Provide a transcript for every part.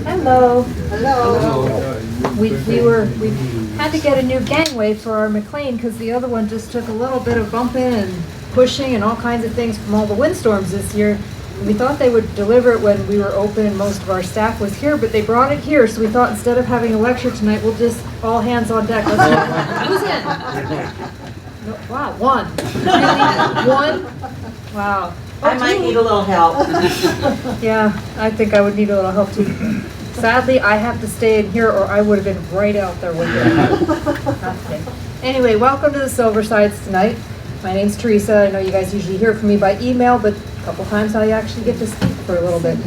Hello. Hello. We had to get a new gangway for our McLean because the other one just took a little bit of bumping and pushing and all kinds of things from all the windstorms this year. And we thought they would deliver it when we were open and most of our staff was here, but they brought it here, so we thought instead of having a lecture tonight, we'll just all hands on deck. Let's go. Who's in? No, wow, one. Really? One? Wow. I might need a little help. Yeah, I think I would need a little help too. Sadly, I have to stay in here or I would have been right out there with you. Anyway, welcome to the Silversides tonight. My name's Teresa. I know you guys usually hear from me by email, but a couple times I actually get to speak for a little bit.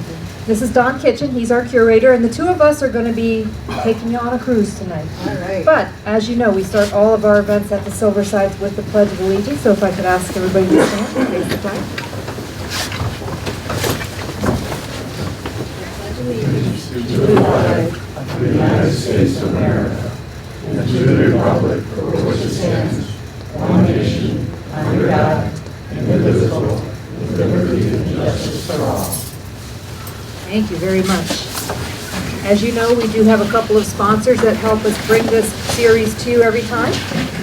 This is Don Kitchen. He's our curator, and the two of us are going to be taking you on a cruise tonight. All right. But, as you know, we start all of our events at the Silversides with the Pledge of Allegiance, so if I could ask everybody to stand and face the flag. To the flag of the United States of America, and to the republic for which it stands, one nation, under God, indivisible, with liberty and justice for all. Thank you very much. As you know, we do have a couple of sponsors that help us bring this series to you every time.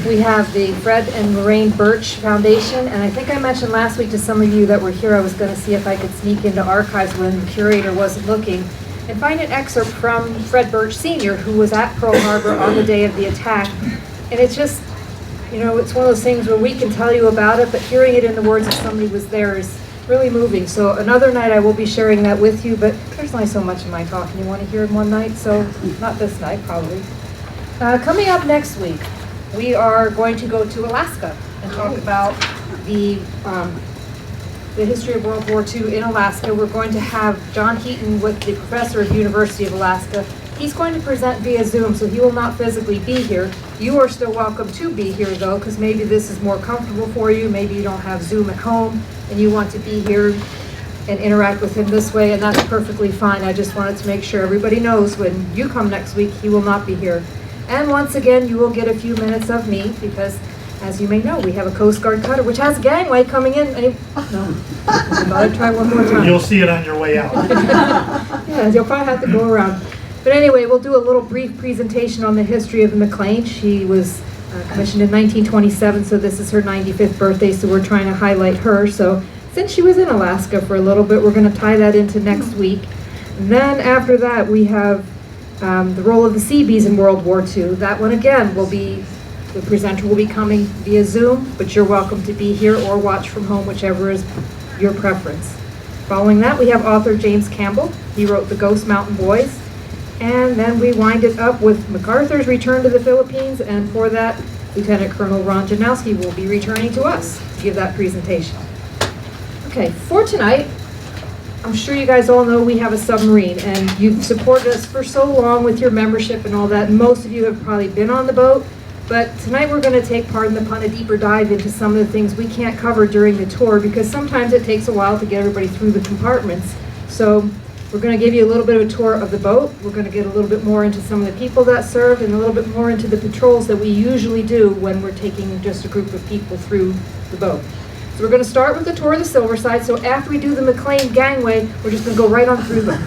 We have the Fred and Lorraine Birch Foundation, and I think I mentioned last week to some of you that were here, I was going to see if I could sneak into archives when the curator wasn't looking and find an excerpt from Fred Birch Sr., who was at Pearl Harbor on the day of the attack. And it's just, you know, it's one of those things where we can tell you about it, but hearing it in the words of somebody who was there is really moving. So another night I will be sharing that with you, but there's only so much of my talking you want to hear in one night, so not this night probably. Coming up next week, we are going to go to Alaska and talk about the history of World War II in Alaska. We're going to have John Heaton, with the professor of University of Alaska. He's going to present via Zoom, so he will not physically be here. You are still welcome to be here, though, because maybe this is more comfortable for you. Maybe you don't have Zoom at home, and you want to be here and interact with him this way, and that's perfectly fine. I just wanted to make sure everybody knows when you come next week, he will not be here. And once again, you will get a few minutes of me, because as you may know, we have a Coast Guard cutter, which has a gangway coming in. No, I thought I'd try one more time. You'll see it on your way out. Yeah, you'll probably have to go around. But anyway, we'll do a little brief presentation on the history of the McLean. She was commissioned in 1927, so this is her 95th birthday, so we're trying to highlight her. So since she was in Alaska for a little bit, we're going to tie that into next week. And then after that, we have the role of the Seabees in World War II. That one again will be, the presenter will be coming via Zoom, but you're welcome to be here or watch from home, whichever is your preference. Following that, we have author James Campbell. He wrote The Ghost Mountain Boys. And then we wind it up with MacArthur's return to the Philippines, and for that, Lieutenant Colonel Ron Janowski will be returning to us to give that presentation. Okay, for tonight, I'm sure you guys all know we have a submarine, and you've supported us for so long with your membership and all that. Most of you have probably been on the boat, but tonight we're going to take, pardon the pun, a deeper dive into some of the things we can't cover during the tour, because sometimes it takes a while to get everybody through the compartments. So we're going to give you a little bit of a tour of the boat. We're going to get a little bit more into some of the people that served, and a little bit more into the patrols that we usually do when we're taking just a group of people through the boat. So we're going to start with the tour of the Silverside. So after we do the McLean gangway, we're just going to go right on through them.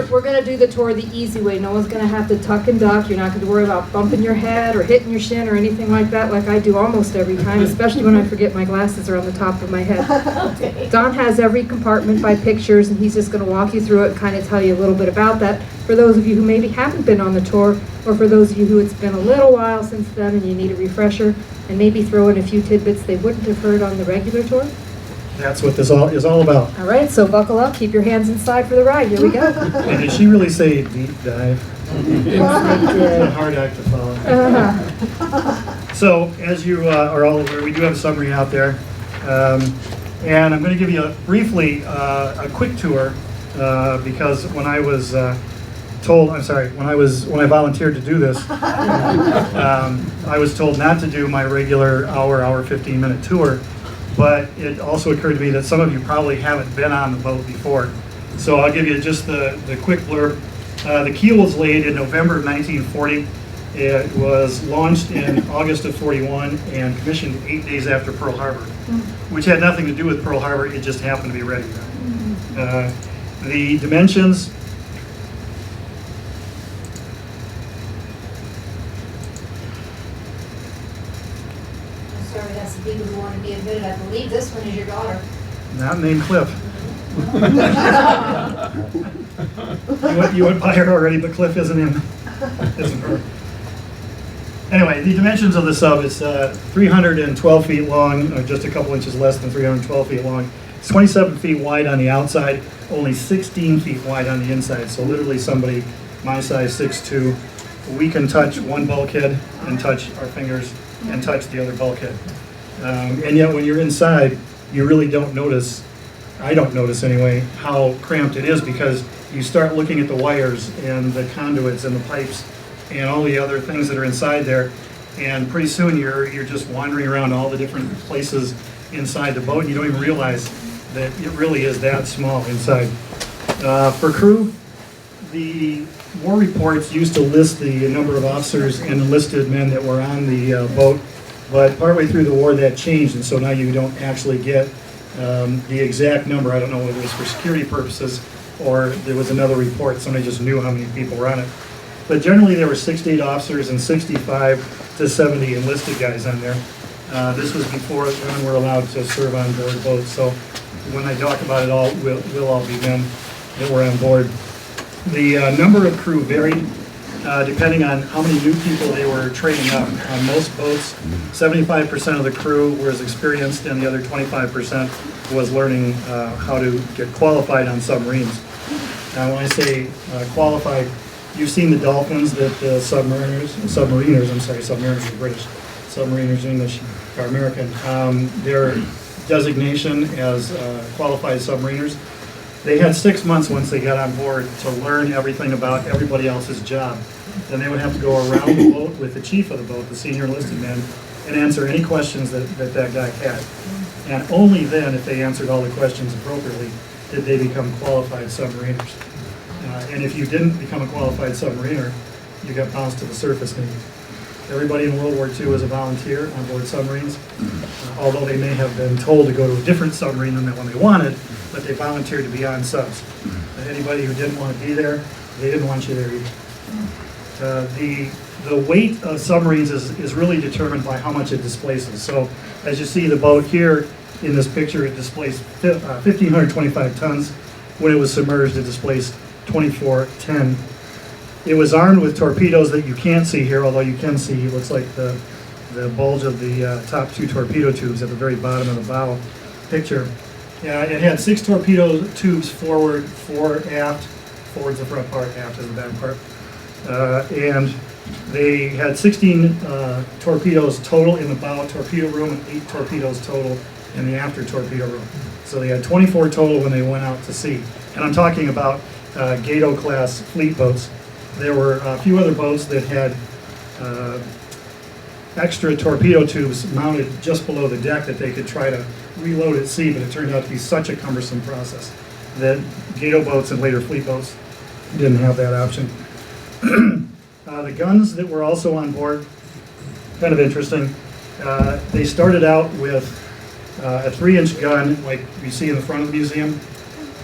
We're going to do the tour the easy way. No one's going to have to tuck and duck. You're not going to worry about bumping your head or hitting your shin or anything like that, like I do almost every time, especially when I forget my glasses are on the top of my head. Okay. Don has every compartment by pictures, and he's just going to walk you through it and kind of tell you a little bit about that. For those of you who maybe haven't been on the tour, or for those of you who it's been a little while since then and you need a refresher, and maybe throw in a few tidbits they wouldn't have heard on the regular tour. That's what this is all about. All right, so buckle up, keep your hands inside for the ride. Here we go. And did she really say deep dive? Yes, I did. It's a hard act to follow. So, as you are all aware, we do have a submarine out there. And I'm going to give you briefly a quick tour because when I was when I volunteered to do this, I was told not to do my regular hour 15-minute tour, but it also occurred to me that some of you probably haven't been on the boat before. So I'll give you just the quick blurb. The keel was laid in November of 1940. It was launched in August of 41 and commissioned 8 days after Pearl Harbor, which had nothing to do with Pearl Harbor, it just happened to be ready then. The dimensions admitted, I believe this one is your daughter. Not named Cliff. You went by her already, but Cliff isn't in. Isn't her. Anyway, the dimensions of the sub, it's 312 feet long, or just a couple inches less than 312 feet long. It's 27 feet wide on the outside, only 16 feet wide on the inside. So literally somebody my size, 6'2", we can touch one bulkhead and touch our fingers and touch the other bulkhead. And yet when you're inside, you really don't notice, I don't notice anyway, how cramped it is, because you start looking at the wires and the conduits and the pipes and all the other things that are inside there, and pretty soon you're just wandering around all the different places inside the boat, and you don't even realize that it really is that small inside. For crew, the war reports used to list the number of officers and enlisted men that were on the boat, but partway through the war that changed, and so now you don't actually get the exact number. I don't know whether it was for security purposes or there was another report, somebody just knew how many people were on it. But generally there were 68 officers and 65 to 70 enlisted guys on there. This was before women were allowed to serve on board boats, so when I talk about it all, we'll all be men that were on board. The number of crew varied depending on how many new people they were training up. On most boats, 75% of the crew was experienced and the other 25% was learning how to get qualified on submarines. Now when I say qualified, you've seen the dolphins that submariners are British, submariners are English, are American. Their designation as qualified submariners, they had 6 months once they got on board to learn everything about everybody else's job. Then they would have to go around the boat with the chief of the boat, the senior enlisted man, and answer any questions that guy had. And only then, if they answered all the questions appropriately, did they become qualified submariners. And if you didn't become a qualified submariner, you got bounced to the surface Navy. Everybody in World War II was a volunteer on board submarines, although they may have been told to go to a different submarine than the one they wanted, but they volunteered to be on subs. Anybody who didn't want to be there, they didn't want you there either. The weight of submarines is really determined by how much it displaces. So as you see the boat here in this picture, it displaced 1,525 tons. When it was submerged, it displaced 2410. It was armed with torpedoes that you can't see here, although you can see, it looks like the bulge of the top two torpedo tubes at the very bottom of the bow picture. It had 6 torpedo tubes forward, 4 aft. Forward's the front part, aft is the back part. And they had 16 torpedoes total in the bow torpedo room and 8 torpedoes total in the after torpedo room. So they had 24 total when they went out to sea. And I'm talking about Gato class fleet boats. There were a few other boats that had extra torpedo tubes mounted just below the deck that they could try to reload at sea, but it turned out to be such a cumbersome process that Gato boats and later fleet boats didn't have that option. The guns that were also on board, kind of interesting. They started out with a 3-inch gun like you see in the front of the museum.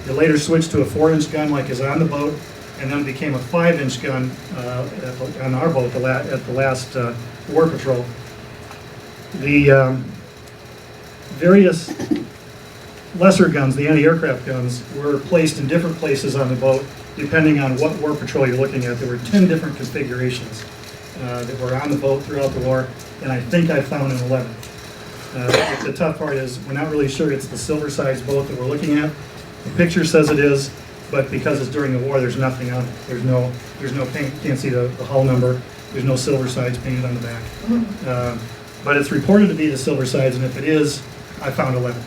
They later switched to a 4-inch gun like is on the boat, and then it became a 5-inch gun on our boat at the last war patrol. The various lesser guns, the anti-aircraft guns, were placed in different places on the boat depending on what war patrol you're looking at. There were 10 different configurations that were on the boat throughout the war, and I think I found an 11th. The tough part is we're not really sure it's the Silversides boat that we're looking at. The picture says it is, but because it's during the war, there's nothing on it. There's no paint. You can't see the hull number. There's no Silversides painted on the back. But it's reported to be the Silversides, and if it is, I found 11.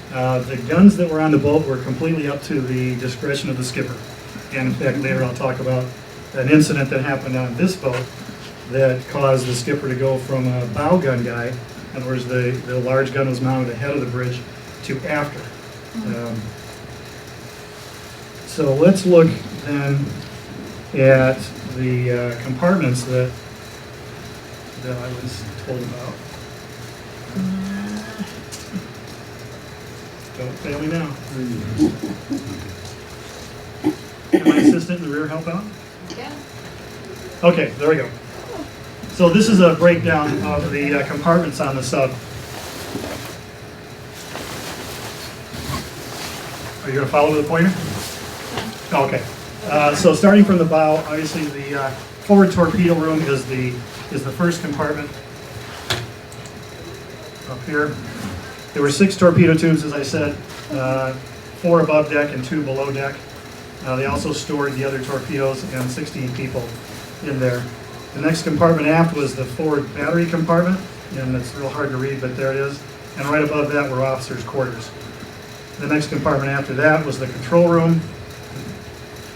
The guns that were on the boat were completely up to the discretion of the skipper. And in fact, later I'll talk about an incident that happened on this boat that caused the skipper to go from a bow gun guy, in other words, the large gun was mounted ahead of the bridge, to after. So let's look then at the compartments that I was told about. Don't fail me now. Can my assistant in the rear help out? Yeah. Okay, there we go. So this is a breakdown of the compartments on the sub. Are you going to follow with the pointer? Okay. So starting from the bow, obviously the forward torpedo room is the first compartment up here. There were 6 torpedo tubes, as I said, 4 above deck and 2 below deck. They also stored the other torpedoes and 16 people in there. The next compartment aft was the forward battery compartment, and it's real hard to read, but there it is. And right above that were officers' quarters. The next compartment after that was the control room,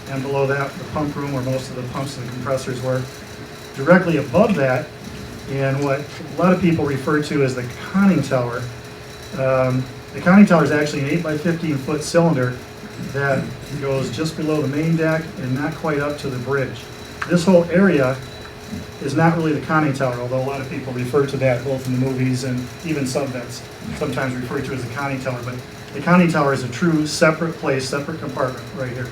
and below that, the pump room, where most of the pumps and compressors were. Directly above that, and what a lot of people refer to as the conning tower. The conning tower is actually an 8 by 15 foot cylinder that goes just below the main deck and not quite up to the bridge. This whole area is not really the conning tower, although a lot of people refer to that both in the movies and even sub-vets sometimes refer to it as the conning tower. But the conning tower is a true separate place, separate compartment right here.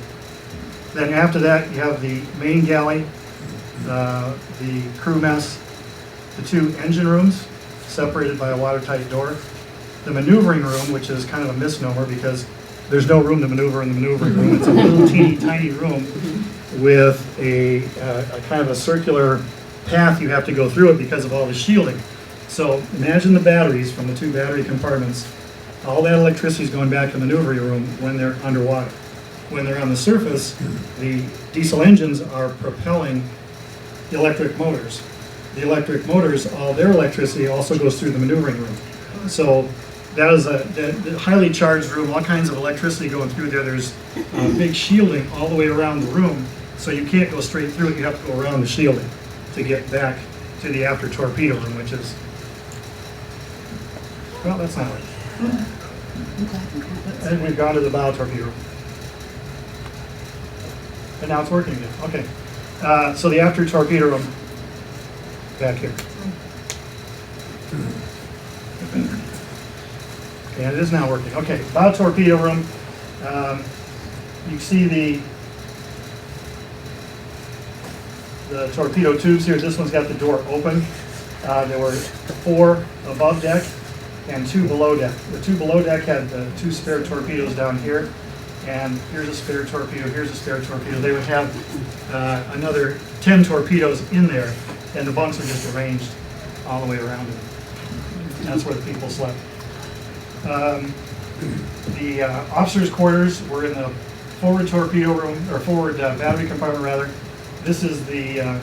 Then after that, you have the main galley, the crew mess, the 2 engine rooms separated by a watertight door, the maneuvering room, which is kind of a misnomer because there's no room to maneuver in the maneuvering room. It's a little teeny tiny room with a kind of a circular path you have to go through it because of all the shielding. So imagine the batteries from the 2 battery compartments. All that electricity is going back to the maneuvering room when they're underwater. When they're on the surface, the diesel engines are propelling the electric motors. The electric motors, all their electricity also goes through the maneuvering room. So that is a highly charged room, all kinds of electricity going through there. There's big shielding all the way around the room, so you can't go straight through it. You have to go around the shielding to get back to the after torpedo room, which is, well, that's not it. And we've gone to the bow torpedo room. And now it's working again. Okay. So the after torpedo room, back here. Okay, and it is now working. Okay, bow torpedo room. You see the torpedo tubes here. This one's got the door open. There were 4 above deck and 2 below deck. The 2 below deck had 2 spare torpedoes down here. And here's a spare torpedo, here's a spare torpedo. They would have another 10 torpedoes in there, and the bunks are just arranged all the way around it. That's where the people slept. The officers' quarters were in the forward torpedo room, or forward battery compartment rather. This is a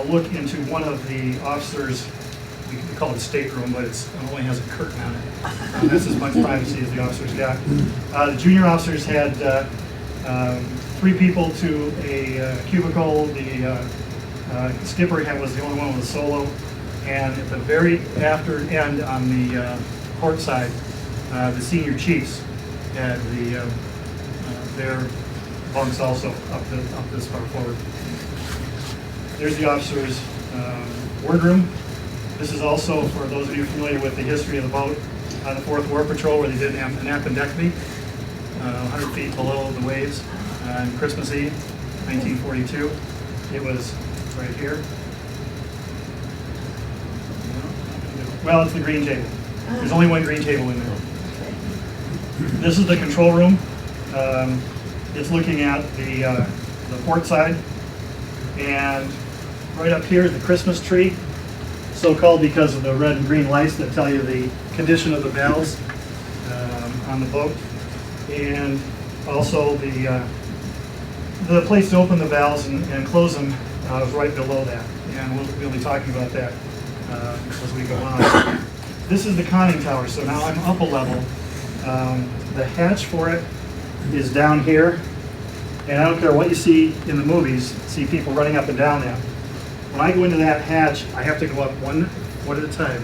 look into one of the officers', we call it stateroom, but it only has a curtain on it. That's as much privacy as the officers got. The junior officers had 3 people to a cubicle. The skipper was the only one with a solo. And at the very after end on the port side, the senior chiefs had their bunks also up this far forward. There's the officers' wardroom. This is also, for those of you familiar with the history of the boat, on the 4th War Patrol, where they did an appendectomy, 100 feet below the waves, on Christmas Eve, 1942. It was right here. Well, it's the green table. There's only one green table in there. This is the control room. It's looking at the port side. And right up here is the Christmas tree, so-called because of the red and green lights that tell you the condition of the valves on the boat. And also the place to open the valves and close them is right below that. And we'll be talking about that as we go on. This is the conning tower, so now I'm up a level. The hatch for it is down here, and I don't care what you see in the movies, see people running up and down that. When I go into that hatch, I have to go up one at a time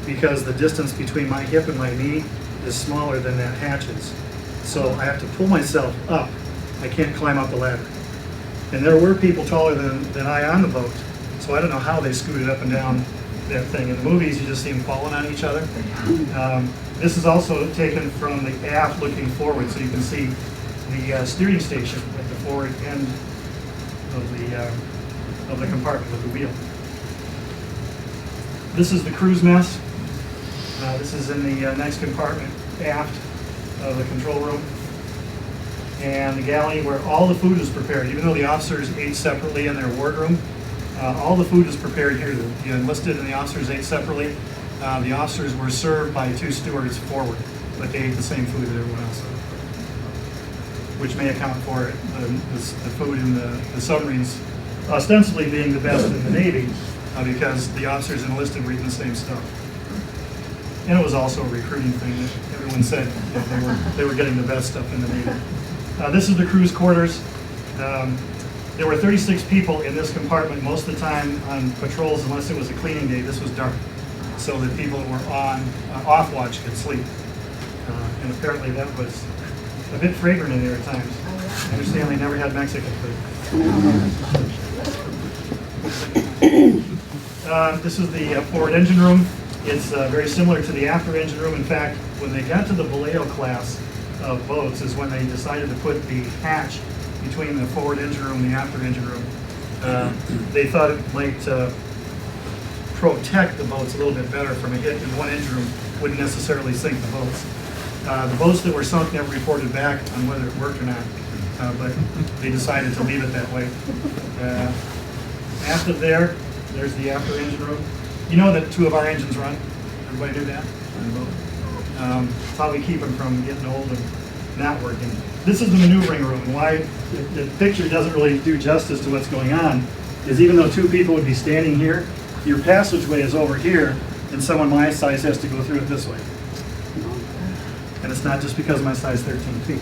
because the distance between my hip and my knee is smaller than that hatch is. So I have to pull myself up. I can't climb up the ladder. And there were people taller than I on the boat, so I don't know how they scooted up and down that thing. In the movies, you just see them falling on each other. This is also taken from the aft looking forward, so you can see the steering station at the forward end of the compartment with the wheel. This is the crew's mess. This is in the next compartment aft of the control room. and the galley where all the food was prepared. Even though the officers ate separately in their wardroom, all the food was prepared here. The enlisted and the officers ate separately. The officers were served by 2 stewards forward, but they ate the same food that everyone else ate, which may account for the food in the submarines ostensibly being the best in the Navy, because the officers enlisted were eating the same stuff. And it was also a recruiting thing that everyone said they were getting the best stuff in the Navy. This is the crew's quarters. There were 36 people in this compartment most of the time on patrols, unless it was a cleaning day. This was dark, so that people that were off watch could sleep. And apparently that was a bit fragrant in there at times. I understand they never had Mexican food. This is the forward engine room. It's very similar to the after engine room. In fact, when they got to the Vallejo class of boats is when they decided to put the hatch between the forward engine room and the after engine room. They thought it might protect the boats a little bit better from a hit in one engine room, wouldn't necessarily sink the boats. The boats that were sunk never reported back on whether it worked or not, but they decided to leave it that way. After there's the after engine room. You know that 2 of our engines run. Everybody knew that? It's how we keep them from getting old and not working. This is the maneuvering room. And why the picture doesn't really do justice to what's going on is even though 2 people would be standing here, your passageway is over here, and someone my size has to go through it this way. And it's not just because of my size 13 feet.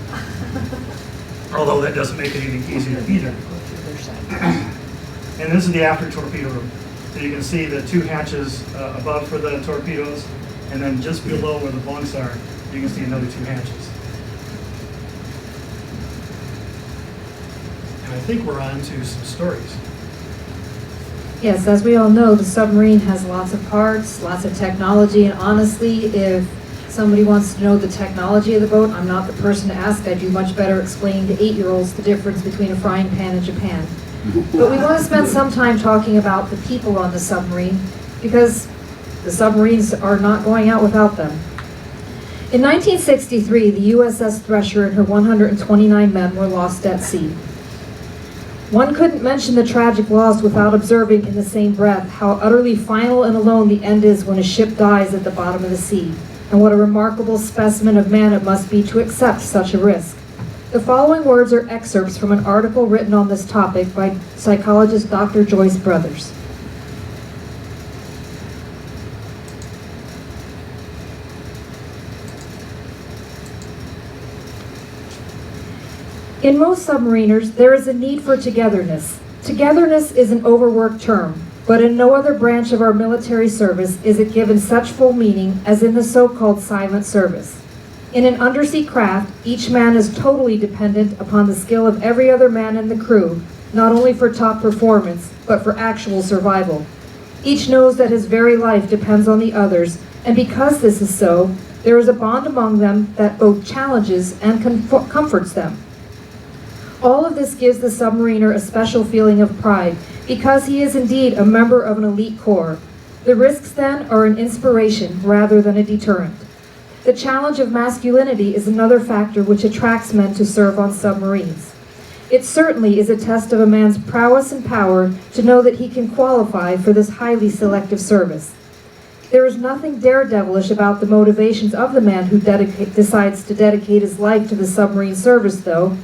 Although that doesn't make it any easier either. And this is the after torpedo room. So you can see the 2 hatches above for the torpedoes, and then just below where the bunks are, you can see another 2 hatches. And I think we're on to some stories. Yes, as we all know, the submarine has lots of parts, lots of technology, and honestly, if somebody wants to know the technology of the boat, I'm not the person to ask. I do much better explaining to 8-year-olds the difference between a frying pan and Japan. But we want to spend some time talking about the people on the submarine, because the submarines are not going out without them. In 1963, the USS Thresher and her 129 men were lost at sea. One couldn't mention the tragic loss without observing in the same breath how utterly final and alone the end is when a ship dies at the bottom of the sea, and what a remarkable specimen of man it must be to accept such a risk. The following words are excerpts from an article written on this topic by psychologist Dr. Joyce Brothers. In most submariners, there is a need for togetherness. Togetherness is an overworked term, but in no other branch of our military service is it given such full meaning as in the so-called silent service. In an undersea craft, each man is totally dependent upon the skill of every other man in the crew, not only for top performance, but for actual survival. Each knows that his very life depends on the others, and because this is so, there is a bond among them that both challenges and comforts them. All of this gives the submariner a special feeling of pride, because he is indeed a member of an elite corps. The risks, then, are an inspiration rather than a deterrent. The challenge of masculinity is another factor which attracts men to serve on submarines. It certainly is a test of a man's prowess and power to know that he can qualify for this highly selective service. There is nothing daredevilish about the motivations of the man who decides to dedicate his life to the submarine service, though.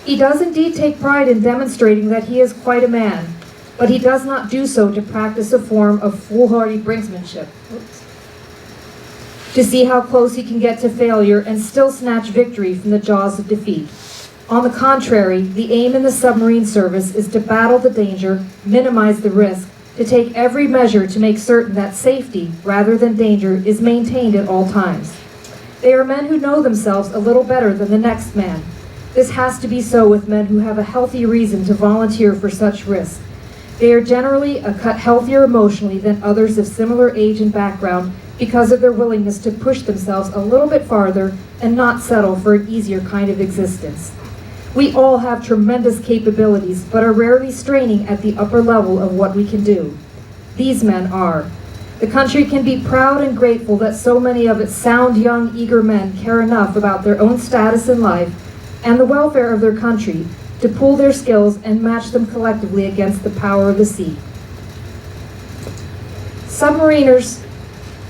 He does indeed take pride in demonstrating that he is quite a man, but he does not do so to practice a form of foolhardy brinksmanship. To see how close he can get to failure and still snatch victory from the jaws of defeat. On the contrary, the aim in the submarine service is to battle the danger, minimize the risk, to take every measure to make certain that safety, rather than danger, is maintained at all times. They are men who know themselves a little better than the next man. This has to be so with men who have a healthy reason to volunteer for such risk. They are generally a cut healthier emotionally than others of similar age and background because of their willingness to push themselves a little bit farther and not settle for an easier kind of existence. We all have tremendous capabilities, but are rarely straining at the upper level of what we can do. These men are. The country can be proud and grateful that so many of its sound, young, eager men care enough about their own status in life and the welfare of their country, to pool their skills and match them collectively against the power of the sea. Submariners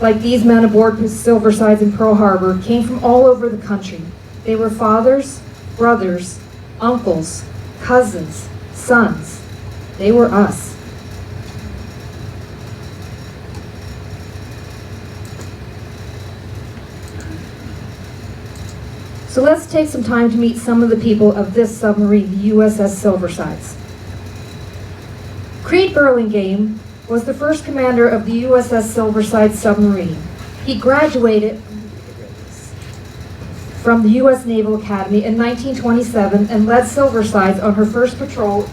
like these men aboard Silversides in Pearl Harbor came from all over the country. They were fathers, brothers, uncles, cousins, sons. They were us. So let's take some time to meet some of the people of this submarine, the USS Silversides. Creed Burlingame was the first commander of the USS Silverside submarine. He graduated from the U.S. Naval Academy in 1927 and led Silversides on her first patrol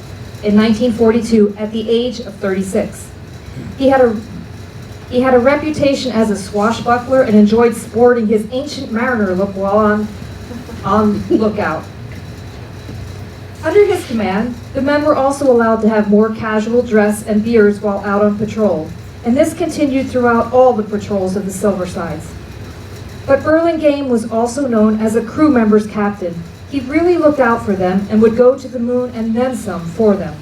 in 1942 at the age of 36. He had a reputation as a swashbuckler and enjoyed sporting his ancient mariner look while on lookout. Under his command, the men were also allowed to have more casual dress and beards while out on patrol, and this continued throughout all the patrols of the Silversides. But Burlingame was also known as a crew member's captain. He really looked out for them and would go to the moon and then some for them.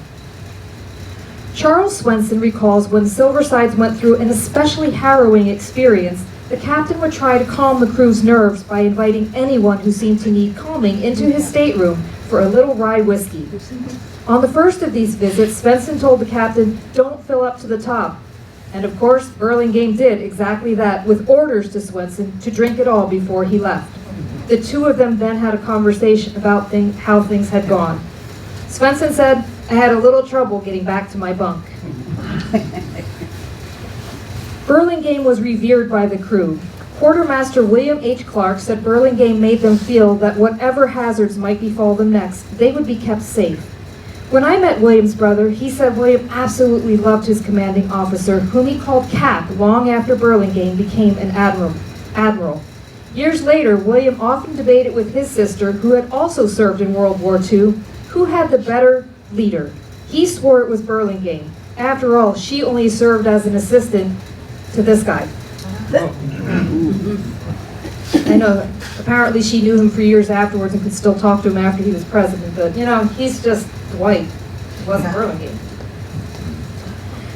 Charles Swenson recalls when Silversides went through an especially harrowing experience, the captain would try to calm the crew's nerves by inviting anyone who seemed to need calming into his stateroom for a little rye whiskey. On the first of these visits, Swenson told the captain, "Don't fill up to the top." And of course, Burlingame did exactly that, with orders to Swenson to drink it all before he left. The two of them then had a conversation about how things had gone. Swenson said, "I had a little trouble getting back to my bunk." Burlingame was revered by the crew. Quartermaster William H. Clark said Burlingame made them feel that whatever hazards might befall them next, they would be kept safe. When I met William's brother, he said William absolutely loved his commanding officer, whom he called Cap long after Burlingame became an admiral. Years later, William often debated with his sister, who had also served in World War II, who had the better leader. He swore it was Burlingame. After all, she only served as an assistant to this guy. I know, apparently she knew him for years afterwards and could still talk to him after he was president, but you know, he's just Dwight. He wasn't Burlingame.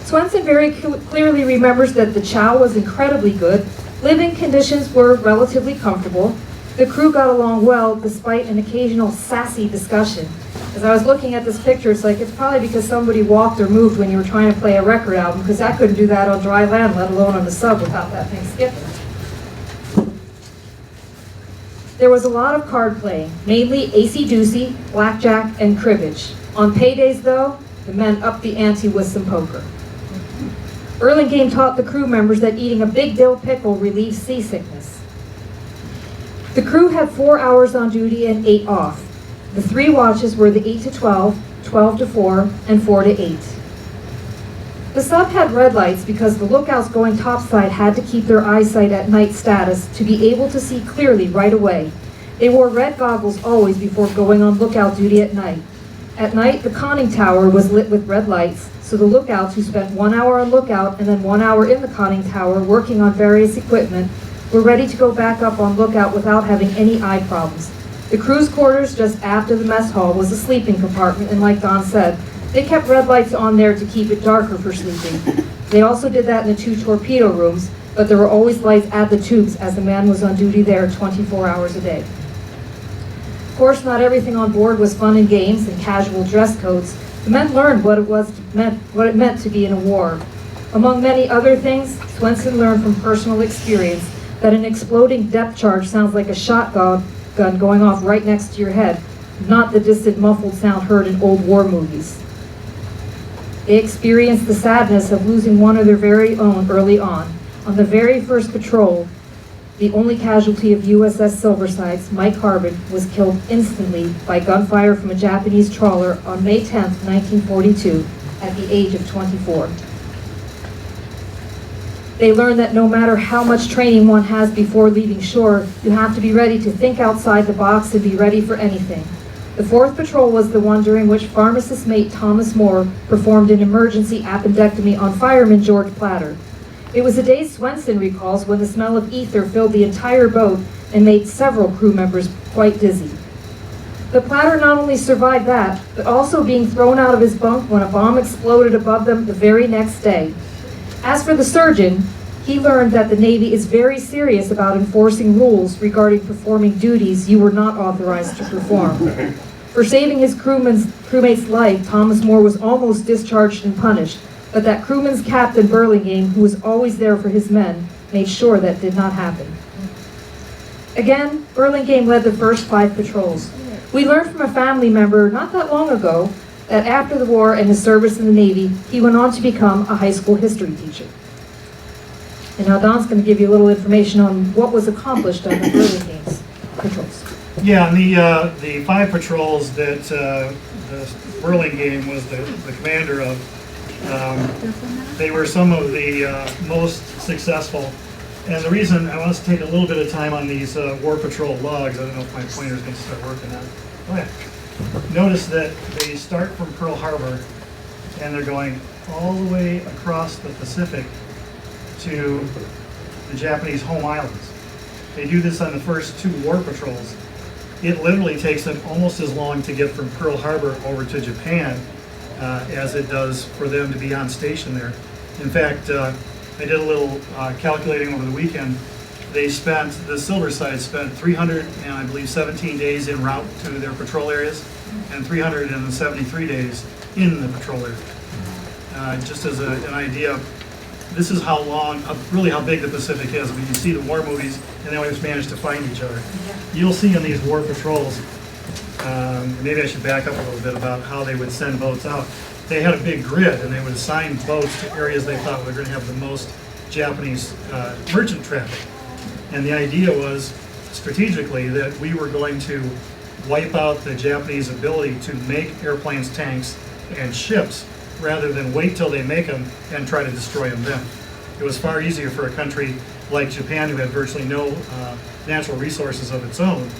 Swenson very clearly remembers that the chow was incredibly good, living conditions were relatively comfortable, the crew got along well despite an occasional sassy discussion. As I was looking at this picture, it's like it's probably because somebody walked or moved when you were trying to play a record album, because I couldn't do that on dry land, let alone on the sub without that thing skipping. There was a lot of card playing, mainly acey-deucey, blackjack, and cribbage. On paydays, though, the men upped the ante with some poker. Burlingame taught the crew members that eating a big dill pickle relieves seasickness. The crew had 4 hours on duty and 8 off. The 3 watches were the 8 to 12, 12 to 4, and 4 to 8. The sub had red lights because the lookouts going topside had to keep their eyesight at night status to be able to see clearly right away. They wore red goggles always before going on lookout duty at night. At night, the conning tower was lit with red lights, so the lookouts who spent 1 hour on lookout and then 1 hour in the conning tower working on various equipment were ready to go back up on lookout without having any eye problems. The crew's quarters just aft of the mess hall was a sleeping compartment, and like Don said, they kept red lights on there to keep it darker for sleeping. They also did that in the 2 torpedo rooms, but there were always lights at the tubes as the man was on duty there 24 hours a day. Of course, not everything on board was fun and games and casual dress codes. The men learned what it meant to be in a war. Among many other things, Swenson learned from personal experience that an exploding depth charge sounds like a shotgun going off right next to your head, not the distant muffled sound heard in old war movies. They experienced the sadness of losing one of their very own early on. On the very first patrol, the only casualty of USS Silversides, Mike Harbin, was killed instantly by gunfire from a Japanese trawler on May 10, 1942, at the age of 24. They learned that no matter how much training one has before leaving shore, you have to be ready to think outside the box and be ready for anything. The 4th patrol was the one during which pharmacist mate Thomas Moore performed an emergency appendectomy on fireman George Platter. It was a day Swenson recalls when the smell of ether filled the entire boat and made several crew members quite dizzy. The platter not only survived that, but also being thrown out of his bunk when a bomb exploded above them the very next day. As for the surgeon, he learned that the Navy is very serious about enforcing rules regarding performing duties you were not authorized to perform. For saving his crewmate's life, Thomas Moore was almost discharged and punished, but that crewman's captain, Burlingame, who was always there for his men, made sure that did not happen. Again, Burlingame led the first 5 patrols. We learned from a family member not that long ago that after the war and his service in the Navy, he went on to become a high school history teacher. And now Don's going to give you a little information on what was accomplished on the Burlingame's patrols. Yeah, and the 5 patrols that the Burlingame was the commander of, they were some of the most successful. And the reason I want us to take a little bit of time on these War Patrol logs, I don't know if my pointer's going to start working on it. Oh yeah. Notice that they start from Pearl Harbor and they're going all the way across the Pacific to the Japanese home islands. They do this on the first 2 war patrols. It literally takes them almost as long to get from Pearl Harbor over to Japan as it does for them to be on station there. In fact, I did a little calculating over the weekend. The Silversides spent 317 days en route to their patrol areas and 373 days in the patrol area. Just as an idea, this is how long, really how big the Pacific is. I mean, you see the war movies and they always manage to find each other. You'll see in these war patrols, maybe I should back up a little bit about how they would send boats out. They had a big grid and they would assign boats to areas they thought were going to have the most Japanese merchant traffic. And the idea was strategically that we were going to wipe out the Japanese ability to make airplanes, tanks, and ships rather than wait till they make them and try to destroy them then. It was far easier for a country like Japan, who had virtually no natural resources of its own,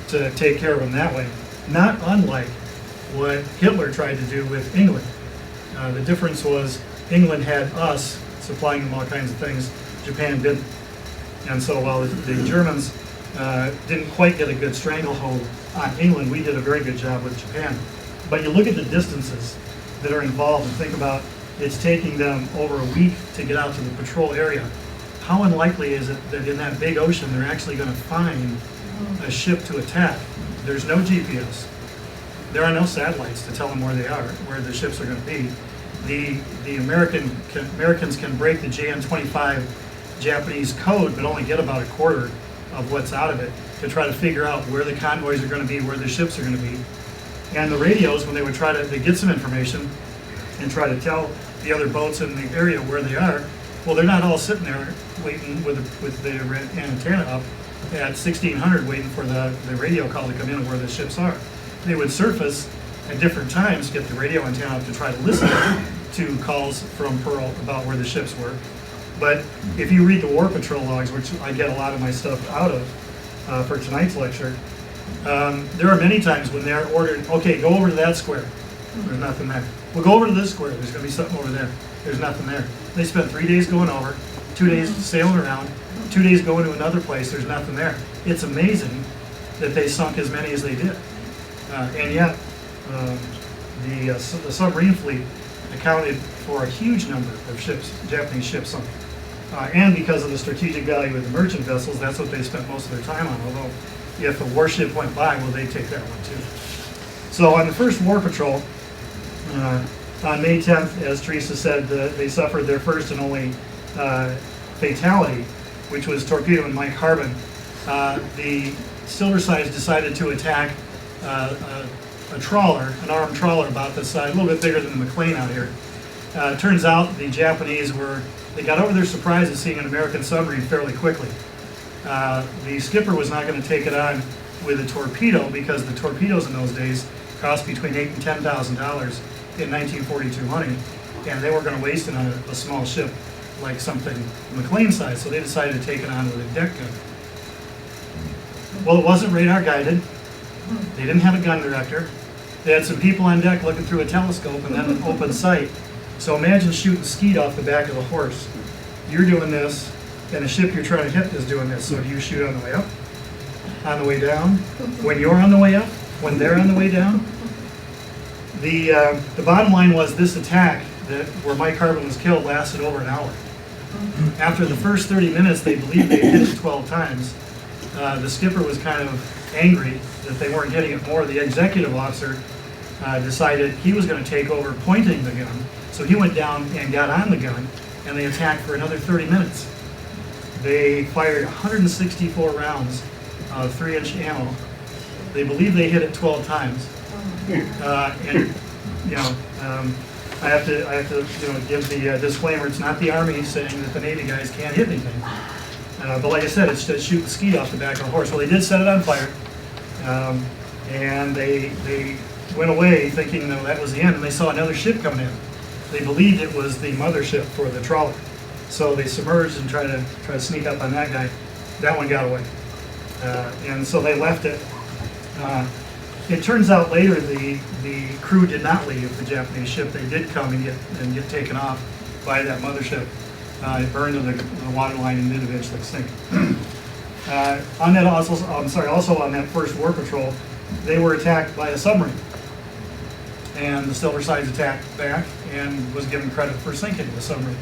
to take care of them that way. Not unlike what Hitler tried to do with England. The difference was England had us supplying them all kinds of things, Japan didn't. And so while the Germans didn't quite get a good stranglehold on England, we did a very good job with Japan. But you look at the distances that are involved and think about it's taking them over a week to get out to the patrol area. How unlikely is it that in that big ocean they're actually going to find a ship to attack? There's no GPS. There are no satellites to tell them where they are, where the ships are going to be. The Americans can break the JN-25 Japanese code, but only get about a quarter of what's out of it to try to figure out where the convoys are going to be, where the ships are going to be. And the radios, when they would try to get some information and try to tell the other boats in the area where they are, well, they're not all sitting there waiting with the antenna up at 1600 waiting for the radio call to come in where the ships are. They would surface at different times, get the radio antenna up to try to listen to calls from Pearl about where the ships were. But if you read the War Patrol logs, which I get a lot of my stuff out of for tonight's lecture, there are many times when they're ordered, okay, go over to that square. There's nothing there. We'll go over to this square. There's going to be something over there. There's nothing there. They spent 3 days going over, 2 days sailing around, 2 days going to another place. There's nothing there. It's amazing that they sunk as many as they did. And yet, the submarine fleet accounted for a huge number of ships, Japanese ships sunk. And because of the strategic value of the merchant vessels, that's what they spent most of their time on. Although, if a warship went by, well, they'd take that one too. So on the first war patrol, on May 10th, as Teresa said, they suffered their first and only fatality, which was torpedoing Mike Harbin. The Silversides decided to attack a trawler, an armed trawler about this size, a little bit bigger than the McLean out here. Turns out the Japanese they got over their surprise at seeing an American submarine fairly quickly. The skipper was not going to take it on with a torpedo because the torpedoes in those days cost between $8,000 and $10,000 in 1942 money, and they were going to waste it on a small ship like something McLean size, so they decided to take it on with a deck gun. Well, it wasn't radar guided. They didn't have a gun director. They had some people on deck looking through a telescope and then an open sight. So imagine shooting skeet off the back of a horse. You're doing this, and the ship you're trying to hit is doing this. So do you shoot on the way up? On the way down? When you're on the way up? when they're on the way down. The bottom line was this attack where Mike Harbin was killed lasted over an hour. After the first 30 minutes, they believed they hit it 12 times. The skipper was kind of angry that they weren't getting it more. The executive officer decided he was going to take over pointing the gun. So he went down and got on the gun, and they attacked for another 30 minutes. They fired 164 rounds of 3-inch ammo. They believe they hit it 12 times. And I have to give the disclaimer. It's not the Army saying that the Navy guys can't hit anything. But like I said, it's to shoot the ski off the back of a horse. Well, they did set it on fire, and they went away thinking that was the end. And they saw another ship coming in. They believed it was the mothership for the trawler. So they submerged and tried to sneak up on that guy. That one got away, and so they left it. It turns out later the crew did not leave the Japanese ship. They did come and get taken off by that mothership. It burned to the waterline and did eventually sink. Also on that first war patrol, they were attacked by a submarine. And the Silversides attacked back and was given credit for sinking the submarine.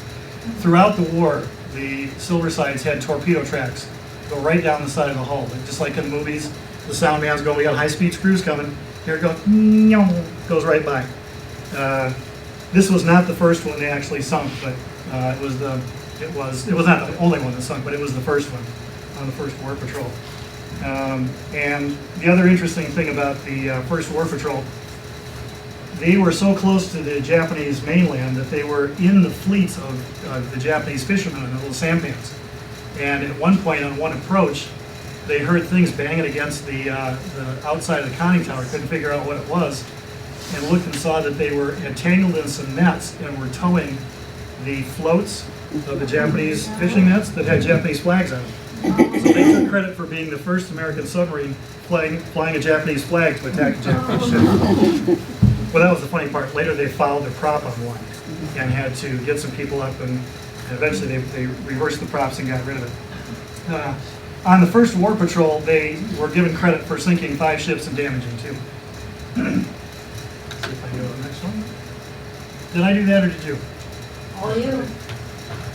Throughout the war, the Silversides had torpedo tracks go right down the side of the hull. Just like in the movies, the sound man's going, we got high-speed screws coming. Here it goes right by. This was not the first one they actually sunk, but it was not the only one that sunk, but it was the first one on the first war patrol. And the other interesting thing about the first war patrol, they were so close to the Japanese mainland that they were in the fleets of the Japanese fishermen in the little sampans. And at one point on one approach, they heard things banging against the outside of the conning tower, couldn't figure out what it was, and looked and saw that they were entangled in some nets and were towing the floats of the Japanese fishing nets that had Japanese flags on them. So they took credit for being the first American submarine flying a Japanese flag to attack a Japanese ship. Well, that was the funny part. Later they fouled their prop on one and had to get some people up, and eventually they reversed the props and got rid of it. On the first war patrol, they were given credit for sinking 5 ships and damaging 2. See if I can go to the next one. Did I do that or did you? All you.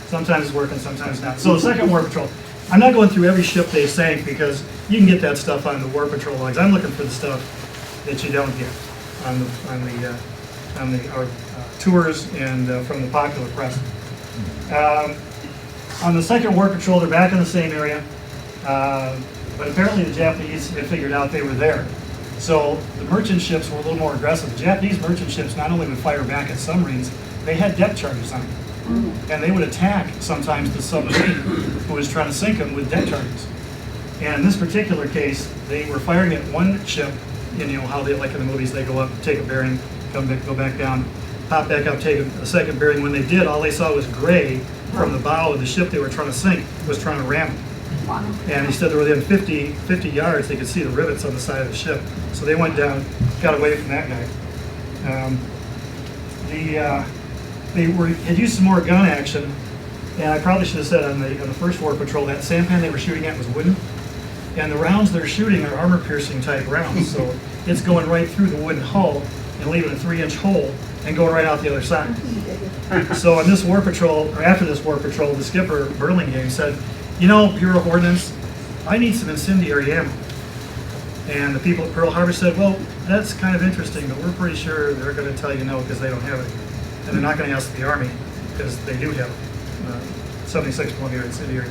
Sometimes it's working, sometimes not. So the second war patrol, I'm not going through every ship they sank because you can get that stuff on the war patrol logs. I'm looking for the stuff that you don't get on our tours and from the popular press. On the second war patrol, they're back in the same area. But apparently the Japanese had figured out they were there. So the merchant ships were a little more aggressive. The Japanese merchant ships not only would fire back at submarines, they had depth charges on them. And they would attack sometimes the submarine who was trying to sink them with depth charges. And in this particular case, they were firing at one ship, you know how they, like in the movies, they go up, take a bearing, come back, go back down, pop back up, take a second bearing. When they did, all they saw was gray from the bow of the ship they were trying to sink, was trying to ram it. And he said they were within 50 yards, they could see the rivets on the side of the ship. So they went down, got away from that guy. They had used some more gun action, and I probably should have said on the first war patrol, that sampan they were shooting at was wooden. And the rounds they're shooting are armor-piercing type rounds, so it's going right through the wooden hull and leaving a 3-inch hole and going right out the other side. So on this war patrol, or after this war patrol, the skipper, Burlingame, said, you know, Bureau of Ordnance, I need some incendiary ammo. And the people at Pearl Harbor said, well, that's kind of interesting, but we're pretty sure they're going to tell you no because they don't have it. And they're not going to ask the Army because they do have 76 millimeter incendiary.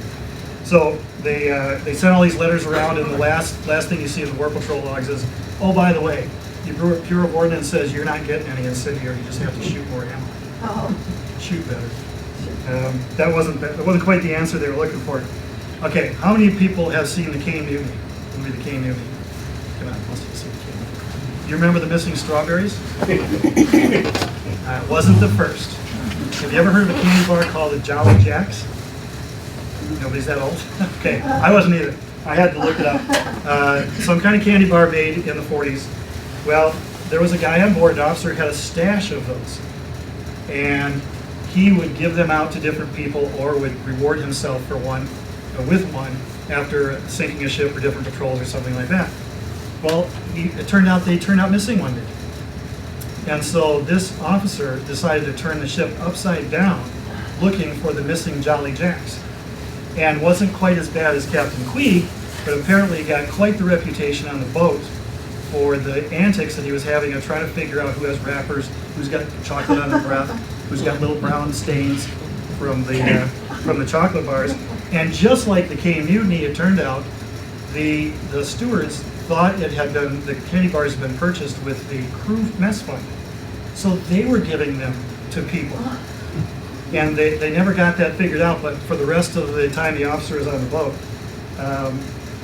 So they sent all these letters around, and the last thing you see in the war patrol logs is, oh, by the way, the Bureau of Ordnance says you're not getting any incendiary, you just have to shoot more ammo. Oh. Shoot better. That wasn't quite the answer they were looking for. Okay, how many people have seen the Cane Mutiny? Movie The Cane Mutiny. Come on, most of you see the Cane Mutiny. You remember the missing strawberries? It wasn't the first. Have you ever heard of a candy bar called the Jolly Jacks? Nobody's that old? Okay, I wasn't either. I had to look it up. Some kind of candy bar made in the 40s. Well, there was a guy on board, an officer had a stash of those. And he would give them out to different people or would reward himself for one, with one, after sinking a ship or different patrols or something like that. Well, it turned out they turned out missing one day. And so this officer decided to turn the ship upside down, looking for the missing Jolly Jacks. And wasn't quite as bad as Captain Quee, but apparently got quite the reputation on the boat for the antics that he was having of trying to figure out who has wrappers, who's got chocolate on their breath, who's got little brown stains from the chocolate bars. And just like the K Mutiny, it turned out the stewards thought the candy bars had been purchased with the crew mess fund. So they were giving them to people. And they never got that figured out, but for the rest of the time the officer was on the boat,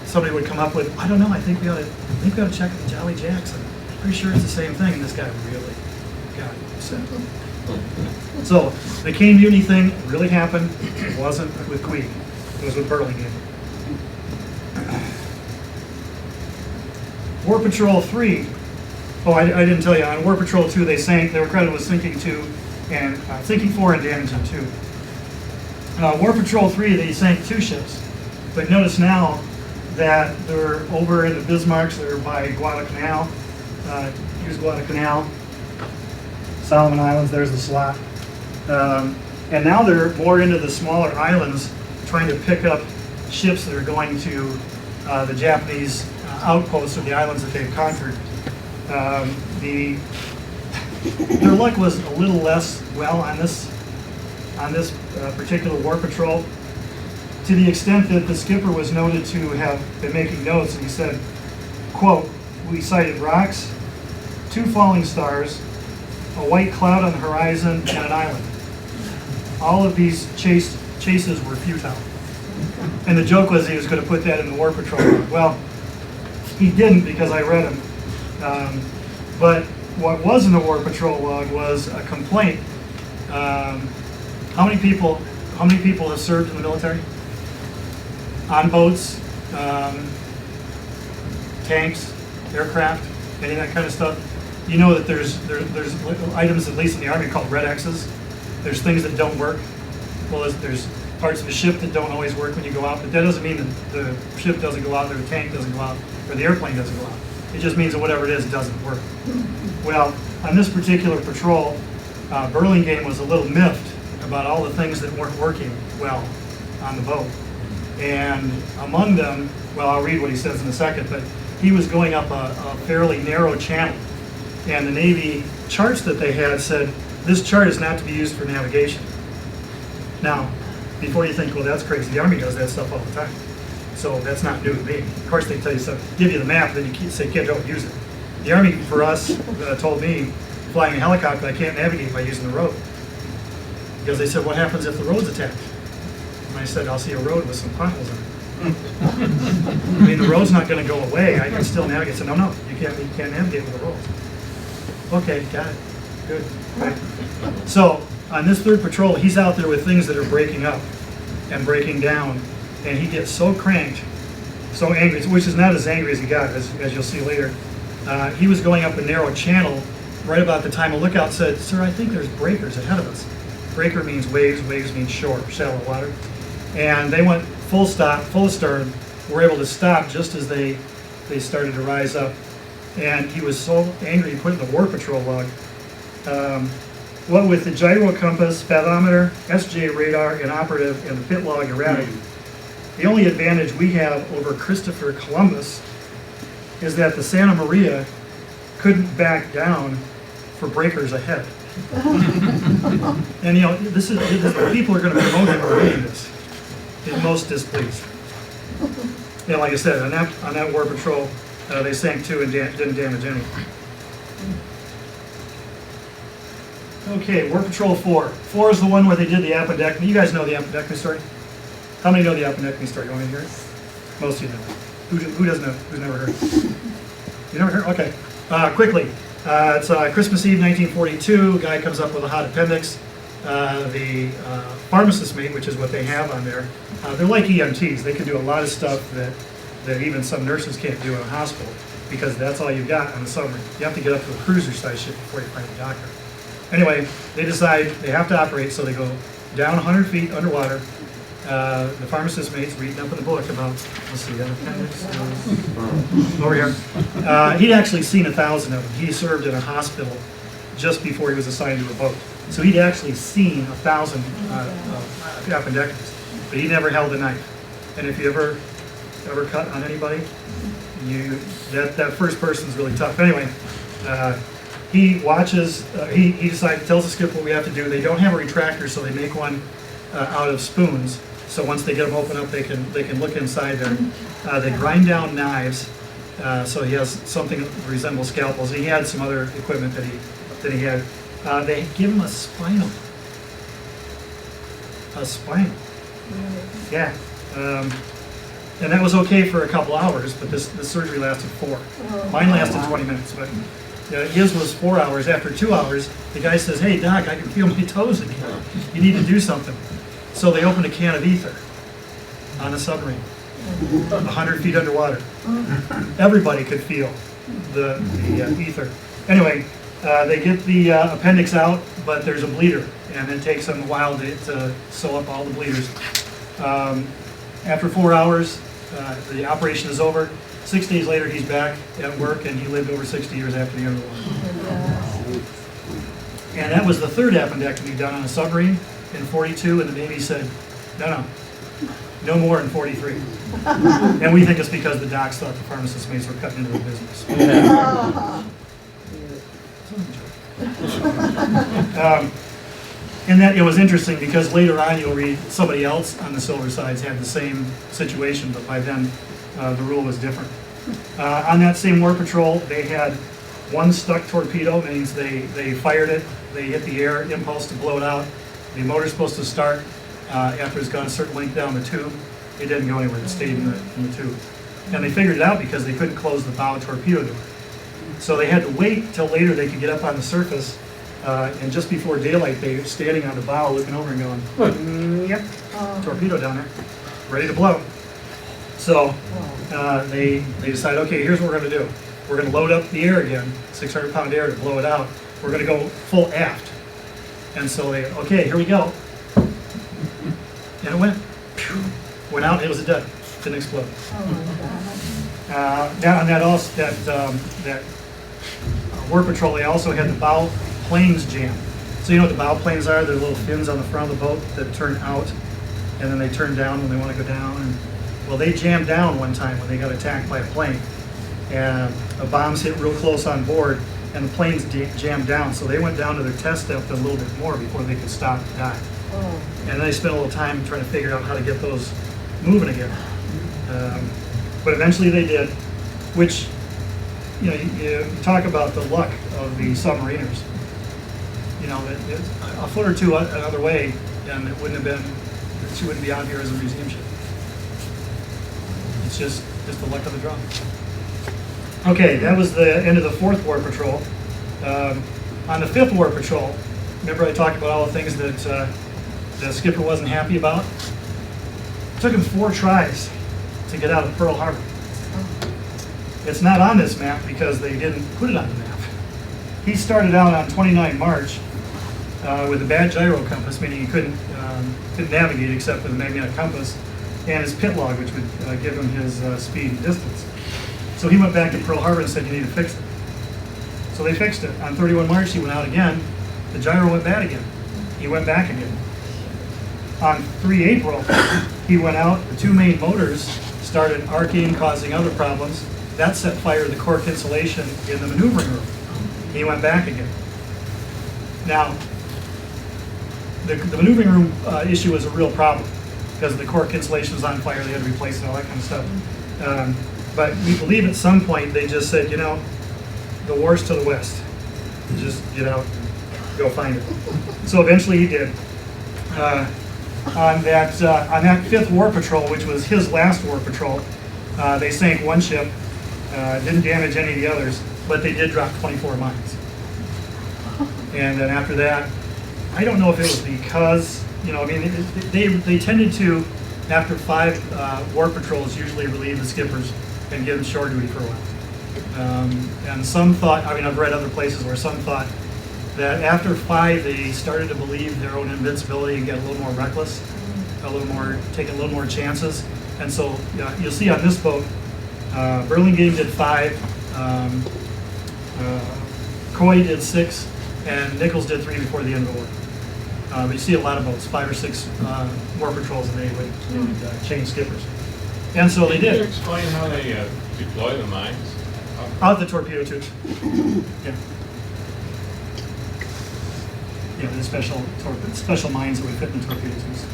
somebody would come up with, I don't know, I think we ought to check the Jolly Jacks. I'm pretty sure it's the same thing. And this guy really got upset. So the K Mutiny thing really happened. It wasn't with Quee. It was with Burlingame. War Patrol 3. Oh, I didn't tell you. On War Patrol 2, they were credited with sinking 2 and sinking 4 and damaging 2. War Patrol 3, they sank 2 ships. But notice now that they're over in the Bismarcks, they're by Guadalcanal. Here's Guadalcanal. Solomon Islands, there's the slot. And now they're more into the smaller islands, trying to pick up ships that are going to the Japanese outposts or the islands that they've conquered. Their luck was a little less well on this particular war patrol, to the extent that the skipper was noted to have been making notes, and he said, quote, "We sighted rocks, 2 falling stars, a white cloud on the horizon, and an island. All of these chases were futile." And the joke was he was going to put that in the war patrol log. Well, he didn't, because I read him. But what was in the war patrol log was a complaint. How many people have served in the military? On boats, tanks, aircraft, any of that kind of stuff. You know that there's items, at least in the Army, called red X's. There's things that don't work. Well, there's parts of a ship that don't always work when you go out, but that doesn't mean that the ship doesn't go out, or the tank doesn't go out, or the airplane doesn't go out. It just means that whatever it is, it doesn't work. Well, on this particular patrol, Burlingame was a little miffed about all the things that weren't working well on the boat. And among them, well, I'll read what he says in a second, but he was going up a fairly narrow channel. And the Navy charts that they had said, this chart is not to be used for navigation. Now, before you think, well, that's crazy, the Army does that stuff all the time. So that's not new to me. Of course, they tell you stuff, give you the map, then you say, kid, don't use it. The Army, for us, told me, flying a helicopter, I can't navigate by using the road. Because they said, what happens if the road's attacked? And I said, I'll see a road with some potholes in it. I mean, the road's not going to go away. I can still navigate. I said, no, you can't navigate with the road. Okay, got it. Good. Right. So on this 3rd patrol, he's out there with things that are breaking up and breaking down, and he gets so cranked, so angry, which is not as angry as he got, as you'll see later. He was going up a narrow channel right about the time a lookout said, "Sir, I think there's breakers ahead of us." Breaker means waves, waves means shore, shallow water. And they went full stop, full astern, were able to stop just as they started to rise up. And he was so angry, he put it in the war patrol log. What with the gyro compass, fathometer, SJ radar, inoperative, and the pit log erratic, the only advantage we have over Christopher Columbus is that the Santa Maria couldn't back down for breakers ahead. And this people are going to promote him for reading this. He's most displeased. And like I said, on that war patrol, they sank 2 and didn't damage any. Okay, War Patrol 4. 4 is the one where they did the appendectomy. You guys know the appendectomy story? How many know the appendectomy story? You want me to hear it? Most of you know it. Who doesn't know? Who's never heard it? You never heard? Okay. Quickly. It's Christmas Eve, 1942. A guy comes up with a hot appendix. The pharmacist mate, which is what they have on there, they're like EMTs. They can do a lot of stuff that even some nurses can't do in a hospital, because that's all you've got on the submarine. You have to get up to a cruiser-sized ship before you find a doctor. Anyway, they decide they have to operate, so they go down 100 feet underwater, The pharmacist mate's reading up in the book about, let's see, that appendix is over here. He'd actually seen 1,000 of them. He served in a hospital just before he was assigned to a boat. So he'd actually seen 1,000 appendectomies, but he never held a knife. And if you ever cut on anybody, that first person's really tough. Anyway, he watches, he decides, tells the skipper what we have to do. They don't have a retractor, so they make one out of spoons. So once they get them open up, they can look inside there. They grind down knives, so he has something that resembles scalpels. He had some other equipment that he had. They give him a spinal. Yeah. And that was okay for a couple hours, but this surgery lasted 4. Mine lasted 20 minutes, but his was 4 hours. After 2 hours, the guy says, "Hey, Doc, I can feel my toes again. You need to do something." So they opened a can of ether on a submarine, 100 feet underwater. Everybody could feel the ether. Anyway, they get the appendix out, but there's a bleeder, and it takes them a while to sew up all the bleeders. After 4 hours, the operation is over. 6 days later, he's back at work, and he lived over 60 years after the end of the war. And that was the 3rd appendectomy done on a submarine in 42, and the Navy said, no more in 43. And we think it's because the docs thought the pharmacist mates were cutting into the business. And that it was interesting because later on you'll read somebody else on the Silversides had the same situation, but by then the rule was different. On that same war patrol, they had one stuck torpedo, means they fired it, they hit the air impulse to blow it out. The motor's supposed to start after it's gone a certain length down the tube. It didn't go anywhere, it stayed in the tube. And they figured it out because they couldn't close the bow torpedo door. So they had to wait till later they could get up on the surface, and just before daylight, they were standing on the bow looking over and going, yep, torpedo down there, ready to blow. So they decided, okay, here's what we're going to do. We're going to load up the air again, 600-pound air to blow it out. We're going to go full aft. And so they, okay, here we go. And it went. Went out, it was dead. Didn't explode. Down on that war patrol, they also had the bow planes jam. So you know what the bow planes are? They're little fins on the front of the boat that turn out, and then they turn down when they want to go down. And, well, they jammed down one time when they got attacked by a plane. And the bombs hit real close on board, and the planes jammed down. So they went down to their test depth a little bit more before they could stop and die. And they spent a little time trying to figure out how to get those moving again. But eventually they did, which, you know, you talk about the luck of the submariners. You know, a foot or two another way, and it wouldn't have been, she wouldn't be out here as a museum ship. It's just the luck of the draw. Okay, that was the end of the 4th War Patrol. On the 5th War Patrol, remember I talked about all the things that the skipper wasn't happy about? It took him 4 tries to get out of Pearl Harbor. It's not on this map because they didn't put it on the map. He started out on 29 March with a bad gyro compass, meaning he couldn't navigate except with a magnetic compass, and his pit log, which would give him his speed and distance. So he went back to Pearl Harbor and said, you need to fix it. So they fixed it. On 31 March, he went out again. The gyro went bad again. He went back again. On 3 April, he went out. The 2 main motors started arcing, causing other problems. That set fire to the cork insulation in the maneuvering room. He went back again. Now, the maneuvering room issue was a real problem because the cork insulation was on fire. They had to replace it, all that kind of stuff. But we believe at some point they just said, you know, the war's to the west. Just get out, go find it. So eventually he did. On that 5th War Patrol, which was his last war patrol, they sank 1 ship, didn't damage any of the others, but they did drop 24 mines. And then after that, I don't know if it was because, you know, I mean, they tended to, after 5 war patrols, usually relieve the skippers and give them shore duty for a while. And some thought, I mean, I've read other places where some thought that after 5, they started to believe their own invincibility and get a little more reckless. taking a little more chances. And so you'll see on this boat, Burlingame did 5, Coy did 6, and Nichols did 3 before the end of the war. But you see a lot of boats, 5 or 6 more patrols than they would change skippers. And so they Can you did. explain how they deploy the mines? Out the torpedo tubes. Yeah. Yeah, the special mines that we fit in the torpedo tubes.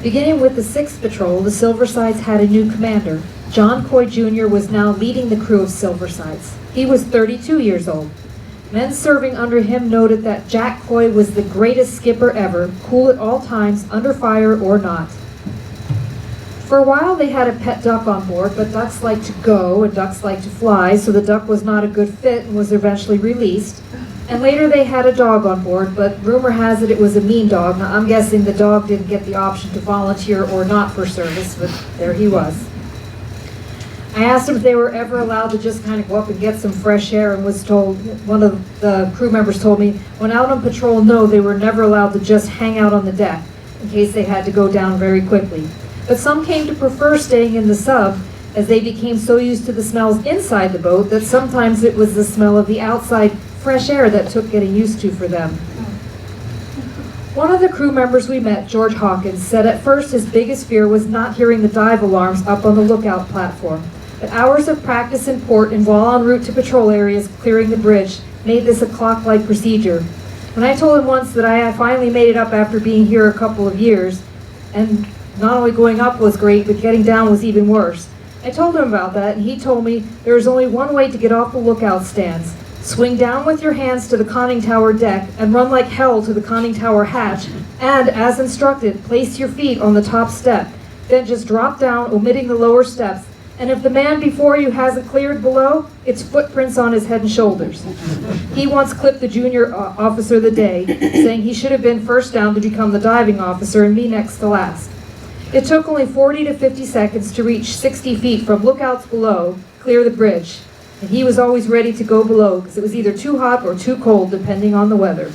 Beginning with the 6th Patrol, the Silversides had a new commander. John Coy Jr. was now leading the crew of Silversides. He was 32 years old. Men serving under him noted that Jack Coy was the greatest skipper ever, cool at all times, under fire or not. For a while they had a pet duck on board, but ducks like to go and ducks like to fly, so the duck was not a good fit and was eventually released. And later they had a dog on board, but rumor has it was a mean dog. Now I'm guessing the dog didn't get the option to volunteer or not for service, but there he was. I asked him if they were ever allowed to just kind of go up and get some fresh air, and was told, one of the crew members told me, when out on patrol, no, they were never allowed to just hang out on the deck in case they had to go down very quickly. But some came to prefer staying in the sub, as they became so used to the smells inside the boat that sometimes it was the smell of the outside fresh air that took getting used to for them. One of the crew members we met, George Hawkins, said at first his biggest fear was not hearing the dive alarms up on the lookout platform. But hours of practice in port and while en route to patrol areas clearing the bridge made this a clock-like procedure. When I told him once that I finally made it up after being here a couple of years, and not only going up was great, but getting down was even worse. I told him about that, and he told me there is only one way to get off the lookout stands. Swing down with your hands to the conning tower deck and run like hell to the conning tower hatch, and, as instructed, place your feet on the top step. Then just drop down, omitting the lower steps, and if the man before you hasn't cleared below, it's footprints on his head and shoulders. He once clipped the junior officer of the day, saying he should have been first down to become the diving officer and me next to last. It took only 40 to 50 seconds to reach 60 feet from lookouts below, clear the bridge. And he was always ready to go below because it was either too hot or too cold depending on the weather.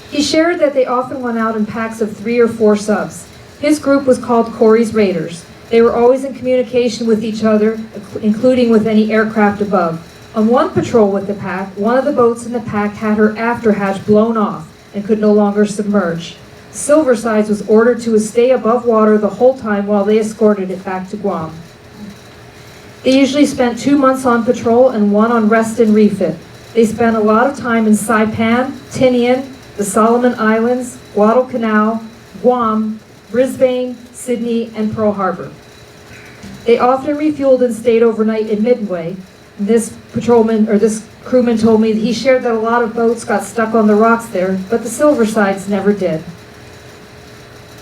He shared that they often went out in packs of 3 or 4 subs. His group was called Corey's Raiders. They were always in communication with each other, including with any aircraft above. On one patrol with the pack, one of the boats in the pack had her afterhatch blown off and could no longer submerge. Silversides was ordered to stay above water the whole time while they escorted it back to Guam. They usually spent 2 months on patrol and 1 on rest and refit. They spent a lot of time in Saipan, Tinian, the Solomon Islands, Guadalcanal, Guam, Brisbane, Sydney, and Pearl Harbor. They often refueled and stayed overnight in Midway. This crewman told me that he shared that a lot of boats got stuck on the rocks there, but the Silversides never did.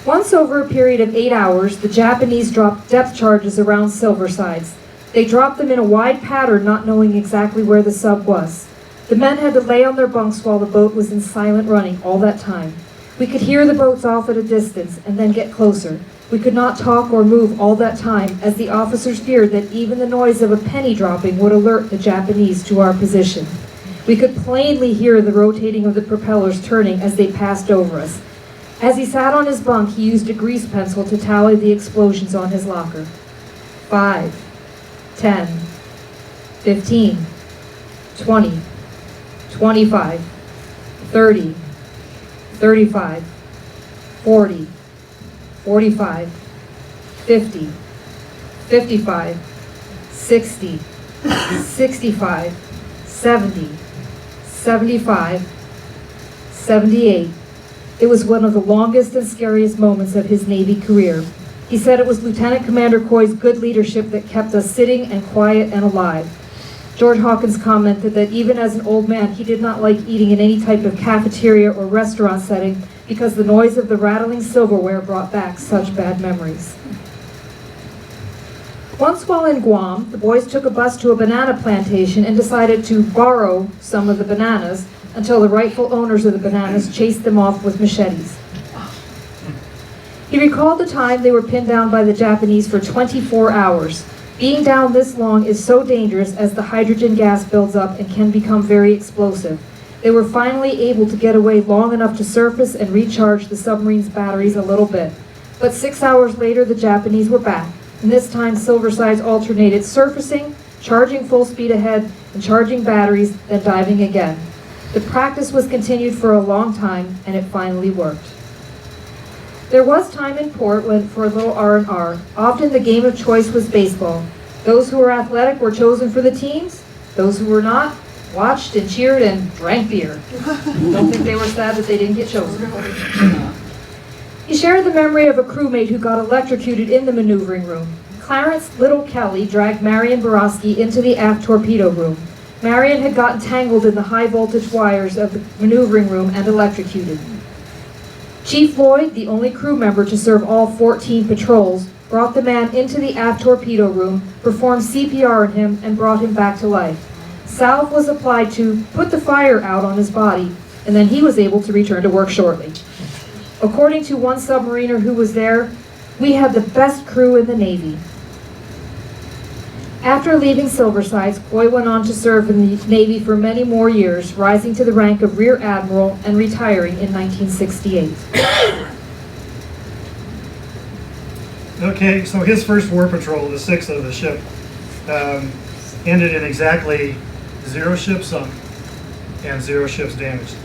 Once over a period of 8 hours, the Japanese dropped depth charges around Silversides. They dropped them in a wide pattern, not knowing exactly where the sub was. The men had to lay on their bunks while the boat was in silent running all that time. We could hear the boats off at a distance and then get closer. We could not talk or move all that time, as the officers feared that even the noise of a penny dropping would alert the Japanese to our position. We could plainly hear the rotating of the propellers turning as they passed over us. As he sat on his bunk, he used a grease pencil to tally the explosions on his locker. 5, 10, 15, 20, 25, 30, 35, 40, 45, 50, 55, 60, 65, 70, 75, 78. It was one of the longest and scariest moments of his Navy career. He said it was Lieutenant Commander Coy's good leadership that kept us sitting and quiet and alive. George Hawkins commented that even as an old man, he did not like eating in any type of cafeteria or restaurant setting because the noise of the rattling silverware brought back such bad memories. Once while in Guam, the boys took a bus to a banana plantation and decided to borrow some of the bananas until the rightful owners of the bananas chased them off with machetes. He recalled the time they were pinned down by the Japanese for 24 hours. Being down this long is so dangerous as the hydrogen gas builds up and can become very explosive. They were finally able to get away long enough to surface and recharge the submarine's batteries a little bit. But 6 hours later, the Japanese were back, and this time Silversides alternated surfacing, charging full speed ahead, and charging batteries, then diving again. The practice was continued for a long time, and it finally worked. There was time in port for a little R&R. Often the game of choice was baseball. Those who were athletic were chosen for the teams. Those who were not watched and cheered and drank beer. Don't think they were sad that they didn't get chosen. He shared the memory of a crewmate who got electrocuted in the maneuvering room. Clarence Little Kelly dragged Marion Borowski into the aft torpedo room. Marion had gotten tangled in the high voltage wires of the maneuvering room and electrocuted. Chief Lloyd, the only crew member to serve all 14 patrols, brought the man into the aft torpedo room, performed CPR on him, and brought him back to life. Salve was applied to put the fire out on his body, and then he was able to return to work shortly. According to one submariner who was there, "We had the best crew in the Navy." After leaving Silversides, Coy went on to serve in the Navy for many more years, rising to the rank of Rear Admiral and retiring in 1968. Okay, so his first war patrol, the 6th of the ship, ended in exactly 0 ships sunk and 0 ships damaged.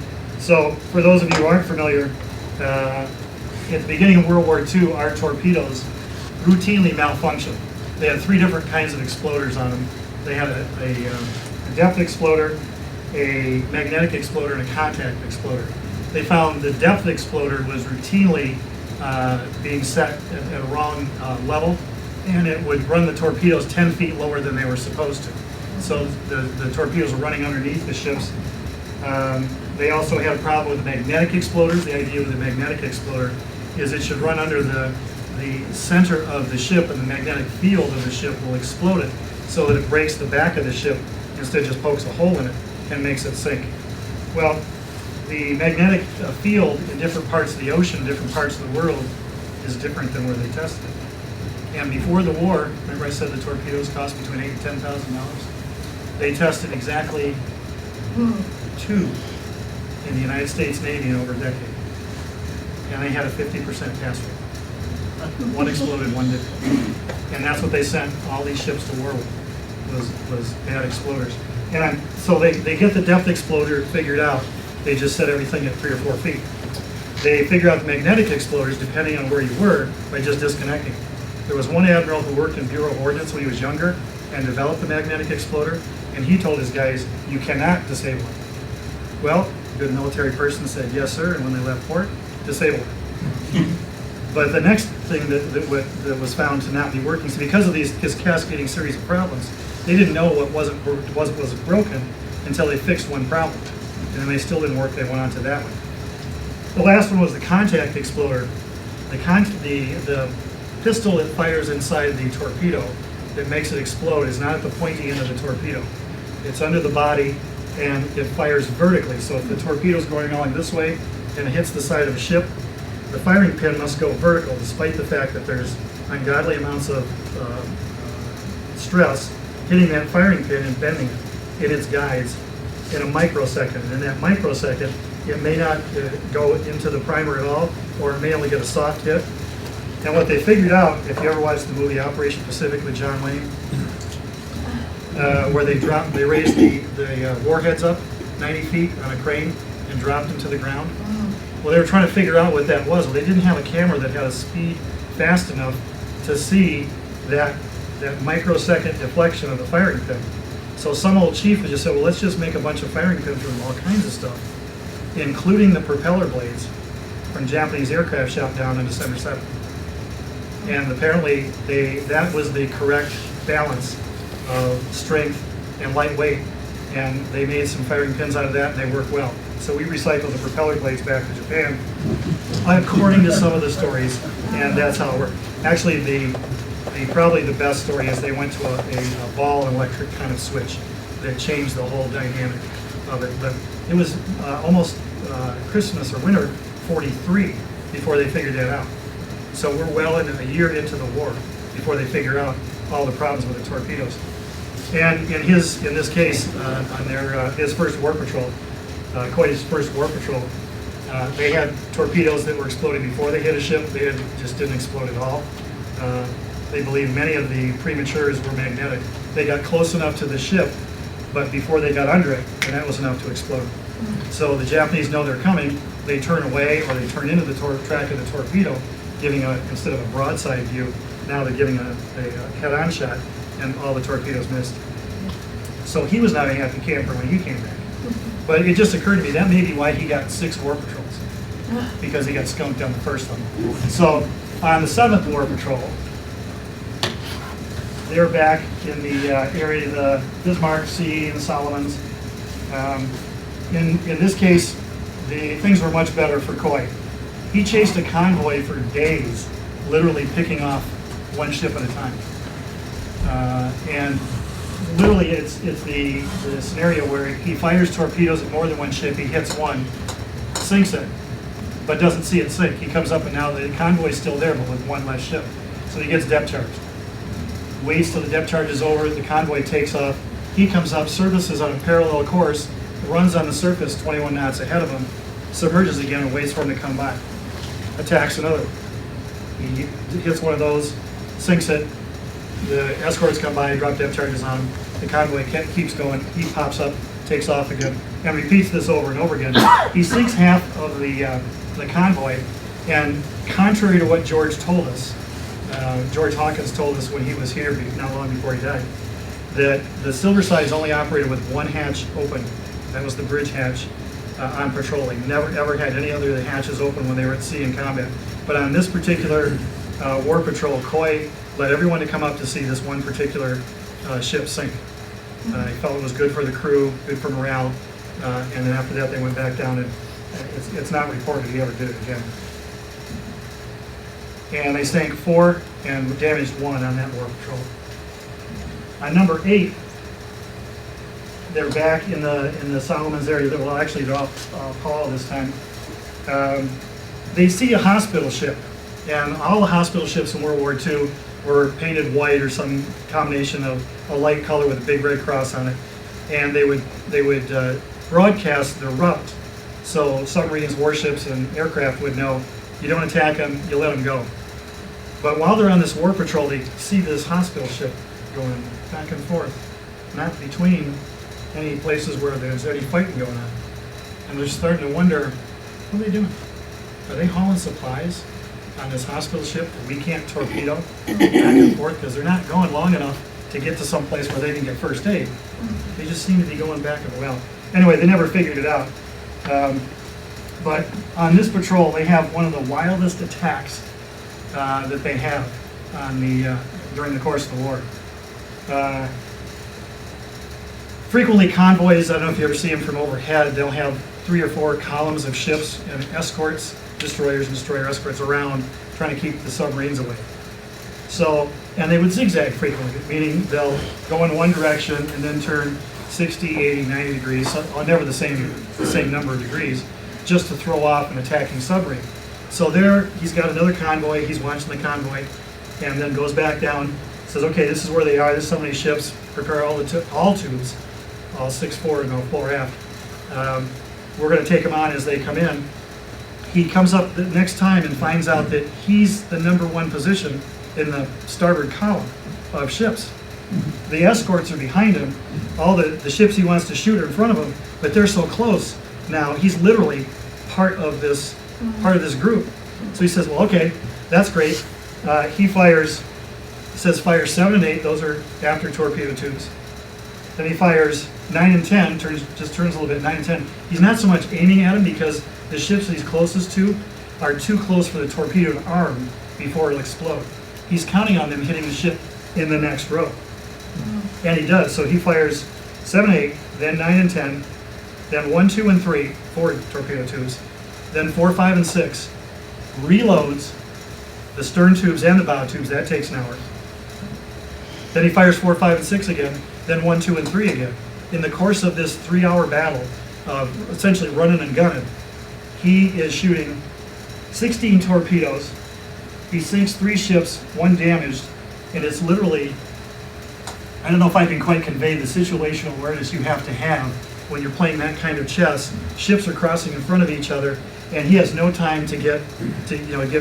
So, for those of you who aren't familiar, at the beginning of World War II, our torpedoes routinely malfunctioned. They had 3 different kinds of exploders on them. They had a depth exploder, a magnetic exploder, and a contact exploder. They found the depth exploder was routinely being set at a wrong level, and it would run the torpedoes 10 feet lower than they were supposed to. So the torpedoes were running underneath the ships. They also had a problem with the magnetic exploders. The idea with the magnetic exploder is it should run under the center of the ship, and the magnetic field of the ship will explode it so that it breaks the back of the ship instead of just pokes a hole in it and makes it sink. Well, the magnetic field in different parts of the ocean, different parts of the world, is different than where they tested it. And before the war, remember I said the torpedoes cost between $8,000 and $10,000? They tested exactly 2 in the United States Navy in over a decade. And they had a 50% pass rate. 1 exploded, 1 didn't. And that's what they sent all these ships to war with, was bad exploders. And so they get the depth exploder figured out. They just set everything at 3 or 4 feet. They figure out the magnetic exploders, depending on where you were, by just disconnecting. There was one admiral who worked in Bureau of Ordnance when he was younger and developed the magnetic exploder, and he told his guys, "You cannot disable it." Well, a good military person said, "Yes, sir," and when they left port, disable it. But the next thing that was found to not be working, so because of his cascading series of problems, they didn't know what wasn't broken until they fixed one problem. And then they still didn't work, they went on to that one. The last one was the contact exploder. The pistol that fires inside the torpedo that makes it explode is not at the pointy end of the torpedo. It's under the body, and it fires vertically. So if the torpedo is going along this way and it hits the side of a ship, the firing pin must go vertical, despite the fact that there's ungodly amounts of stress hitting that firing pin and bending it in its guides in a microsecond. And in that microsecond, it may not go into the primer at all, or it may only get a soft hit. And what they figured out, if you ever watched the movie Operation Pacific with John Wayne, where they raised the warheads up 90 feet on a crane and dropped them to the ground. Well, they were trying to figure out what that was. Well, they didn't have a camera that had a speed fast enough to see that microsecond deflection of the firing pin. So some old chief would just say, well, let's just make a bunch of firing pins from all kinds of stuff, including the propeller blades from Japanese aircraft shot down on December 7th. And apparently that was the correct balance of strength and lightweight. And they made some firing pins out of that, and they work well. So we recycled the propeller blades back to Japan, according to some of the stories, and that's how it worked. Actually, probably the best story is they went to a ball and electric kind of switch that changed the whole dynamic of it. But it was almost Christmas or winter 43 before they figured that out. So we're well into a year into the war before they figure out all the problems with the torpedoes. And in this case, on his first war patrol, quite his first war patrol. They had torpedoes that were exploding before they hit a ship. They just didn't explode at all. They believe many of the prematures were magnetic. They got close enough to the ship, but before they got under it, and that was enough to explode. So the Japanese know they're coming. They turn away, or they turn into the track of the torpedo, giving instead of a broadside view, now they're giving a head-on shot, and all the torpedoes missed. So he was not a happy camper when he came back. But it just occurred to me, that may be why he got 6 war patrols, because he got skunked on the first one. So on the 7th War Patrol, they're back in the area of the Bismarck Sea and the Solomons. In this case, things were much better for Coy. He chased a convoy for days, literally picking off one ship at a time. And literally, it's the scenario where he fires torpedoes at more than one ship, he hits one, sinks it, but doesn't see it sink. He comes up and now the convoy's still there, but with one less ship. So he gets depth charged. Waits till the depth charge is over, the convoy takes off. He comes up, surfaces on a parallel course, runs on the surface 21 knots ahead of him, submerges again and waits for him to come by. Attacks another. He hits one of those, sinks it. The escorts come by, drop depth charges on him. The convoy keeps going. He pops up, takes off again, and repeats this over and over again. He sinks half of the convoy, and contrary to what George told us, George Hawkins told us when he was here not long before he died, that the Silversides only operated with one hatch open. That was the bridge hatch on patrolling. Never ever had any other of the hatches open when they were at sea in combat. But on this particular war patrol, Coy let everyone to come up to see this one particular ship sink. He felt it was good for the crew, good for morale, and then after that they went back down, and it's not reported he ever did it again. And they sank 4 and damaged 1 on that war patrol. On number 8, they're back in the Solomons area. Well, actually, they're off Paul this time. They see a hospital ship, and all the hospital ships in World War II were painted white or some combination of a light color with a big red cross on it. And they would broadcast their route, so submarines, warships, and aircraft would know you don't attack them, you let them go. But while they're on this war patrol, they see this hospital ship going back and forth, not between any places where there's any fighting going on. And they're starting to wonder, what are they doing? Are they hauling supplies on this hospital ship that we can't torpedo back and forth? Because they're not going long enough to get to some place where they can get first aid. They just seem to be going back and well. Anyway, they never figured it out. But on this patrol, they have one of the wildest attacks that they have on during the course of the war. Frequently convoys, I don't know if you ever see them from overhead, they'll have 3 or 4 columns of ships and escorts, destroyers and destroyer escorts around, trying to keep the submarines away. So, and they would zigzag frequently, meaning they'll go in one direction and then turn 60, 80, 90 degrees, never the same number of degrees, just to throw off an attacking submarine. So there, he's got another convoy, he's watching the convoy, and then goes back down, says, okay, this is where they are, this is so many ships, prepare all tubes, all 6 forward and all 4 aft. We're going to take them on as they come in. He comes up the next time and finds out that he's the #1 position in the starboard column of ships. The escorts are behind him. All the ships he wants to shoot are in front of him, but they're so close now, he's literally part of this group. So he says, well, okay, that's great. He fires 7 and 8, those are after torpedo tubes. Then he fires 9 and 10, just turns a little bit, 9 and 10. He's not so much aiming at them because the ships that he's closest to are too close for the torpedo to arm before it'll explode. He's counting on them hitting the ship in the next row. And he does, so he fires 7, 8, then 9 and 10, then 1, 2, and 3, 4 torpedo tubes, then 4, 5, and 6, reloads the stern tubes and the bow tubes, that takes an hour. Then he fires 4, 5, and 6 again, then 1, 2, and 3 again. In the course of this 3-hour battle of essentially running and gunning, he is shooting 16 torpedoes. He sinks 3 ships, 1 damaged, and it's literally, I don't know if I can quite convey the situational awareness you have to have when you're playing that kind of chess, ships are crossing in front of each other, and he has no time to get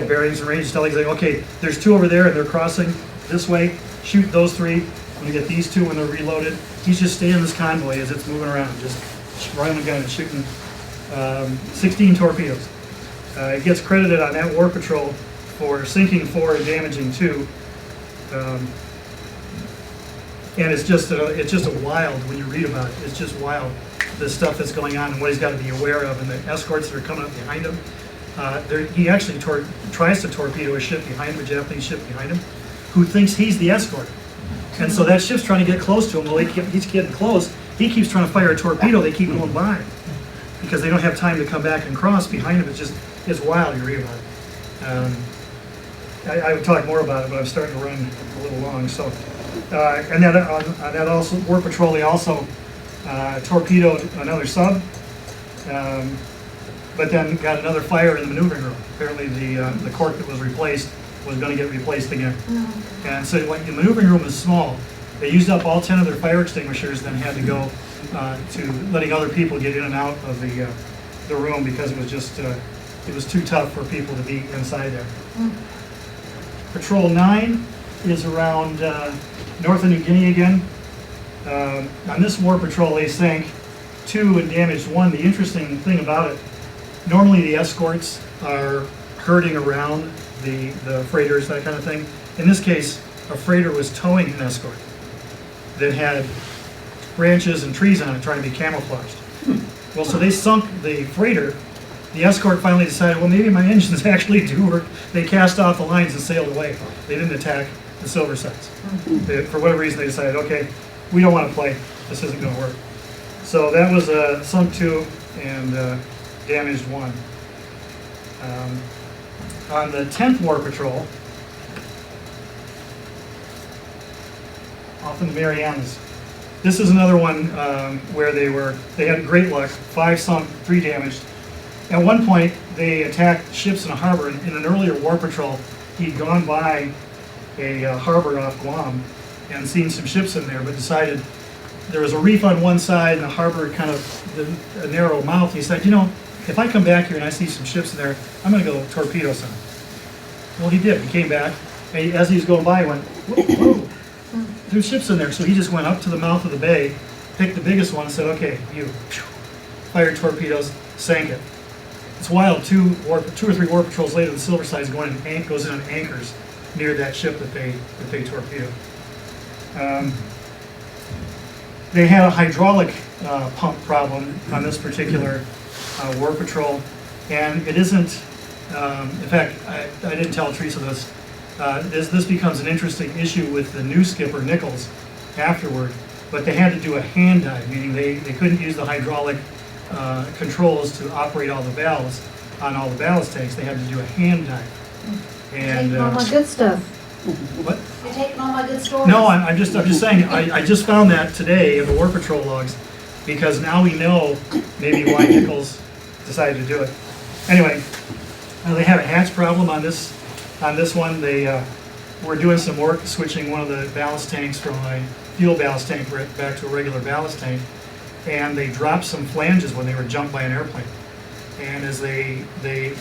bearings and range. He's like, okay, there's 2 over there, and they're crossing this way. Shoot those 3. I'm gonna get these 2 when they're reloaded. He's just staying this convoy as it's moving around, just running the gun and shooting 16 torpedoes. It gets credited on that war patrol for sinking 4 and damaging 2. And it's just a wild, when you read about it, it's just wild, the stuff that's going on and what he's got to be aware of, and the escorts that are coming up behind him. He actually tries to torpedo a ship behind him, a Japanese ship behind him, who thinks he's the escort. And so that ship's trying to get close to him. Well, he's getting close. He keeps trying to fire a torpedo. They keep going by because they don't have time to come back and cross behind him. It's wild, you read about it. I would talk more about it, but I'm starting to run a little long. So, and then on that also war patrol, they also torpedoed another sub, but then got another fire in the maneuvering room. Apparently, the cork that was replaced was going to get replaced again. And so, like, the maneuvering room is small. They used up all 10 of their fire extinguishers, then had to go to letting other people get in and out of the room because it was just it was too tough for people to be inside there. Patrol 9 is around north of New Guinea again. On this war patrol, they sank 2 and damaged 1. The interesting thing about it, normally the escorts are herding around the freighters, that kind of thing. In this case, a freighter was towing an escort that had branches and trees on it trying to be camouflaged. Well, so they sunk the freighter. The escort finally decided, well, maybe my engines actually do work. They cast off the lines and sailed away. They didn't attack the Silversides. For whatever reason, they decided, okay, we don't want to play. This isn't going to work. So that was sunk 2 and damaged 1. On the 10th War Patrol, off in the Marianas, this is another one where they had great luck. 5 sunk, 3 damaged. At one point, they attacked ships in a harbor. In an earlier war patrol, he'd gone by a harbor off Guam and seen some ships in there, but decided there was a reef on one side and the harbor kind of a narrow mouth. He said, if I come back here and I see some ships in there, I'm going to go torpedo some. Well, he did. He came back, and as he was going by, he went, whoa, there's ships in there. So he just went up to the mouth of the bay, picked the biggest one, and said, okay, you, fired torpedoes, sank it. It's wild. 2 or 3 war patrols later, the Silversides goes in and anchors near that ship that they torpedoed. They had a hydraulic pump problem on this particular war patrol, and it isn't. In fact, I didn't tell Teresa this. This becomes an interesting issue with the new skipper Nichols afterward. But they had to do a hand dive, meaning they couldn't use the hydraulic controls to operate all the valves on all the ballast tanks. They had to do a hand dive. And Taking all my good stuff. what? You're taking all my good stories. No, I'm just saying. I just found that today in the war patrol logs, because now we know maybe why Nichols decided to do it. Anyway, they had a hatch problem on this one. They were doing some work switching one of the ballast tanks from a fuel ballast tank back to a regular ballast tank, and they dropped some flanges when they were jumped by an airplane. And as they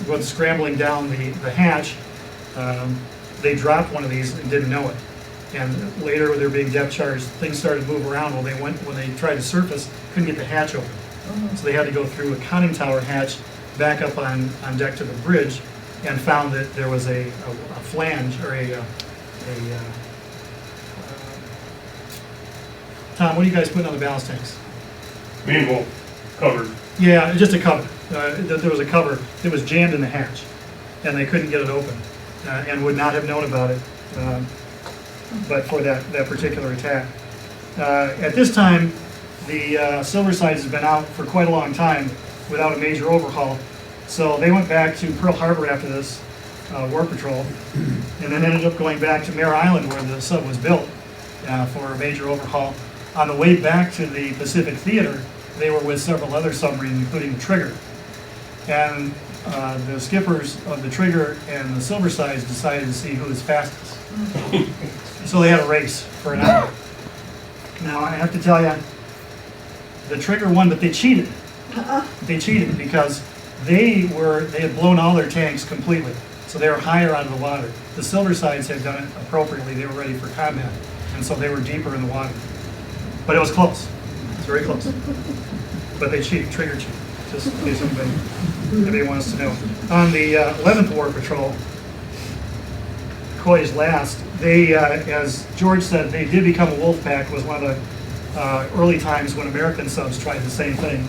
went scrambling down the hatch, they dropped one of these and didn't know it. And later, when they were being depth charged, things started to move around. Well, when they tried to surface, couldn't get the hatch open. So they had to go through a conning tower hatch back up on deck to the bridge, and found that there was a flange, or Tom, what are you guys putting on the ballast tanks? Manhole covered. Yeah, just a cover. There was a cover that was jammed in the hatch, and they couldn't get it open, and would not have known about it, but for that particular attack. At this time, the Silversides has been out for quite a long time without a major overhaul, so they went back to Pearl Harbor after this war patrol, and then ended up going back to Mare Island where the sub was built for a major overhaul. On the way back to the Pacific Theater, they were with several other submarines, including the Trigger. And the skippers of the Trigger and the Silversides decided to see who was fastest. So they had a race for an hour. Now, I have to tell you, the trigger won, but they cheated. They cheated because they had blown all their tanks completely. So they were higher out of the water. The Silversides had done it appropriately. They were ready for combat. And so they were deeper in the water. But it was close. It's very close. But they cheated, trigger cheated, just in case anybody wants to know. On the 11th War Patrol, Coy's last, they, as George said, they did become a wolf pack. It was one of the early times when American subs tried the same thing.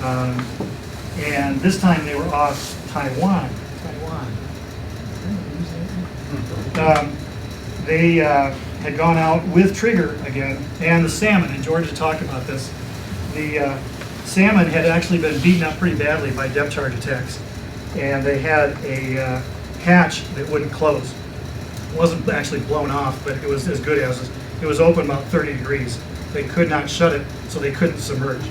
And this time they were off Taiwan. They had gone out with trigger again, and the salmon, and George had talked about this. The salmon had actually been beaten up pretty badly by depth charge attacks, and they had a hatch that wouldn't close. It wasn't actually blown off, but it was as good as it was open about 30 degrees. They could not shut it, so they couldn't submerge.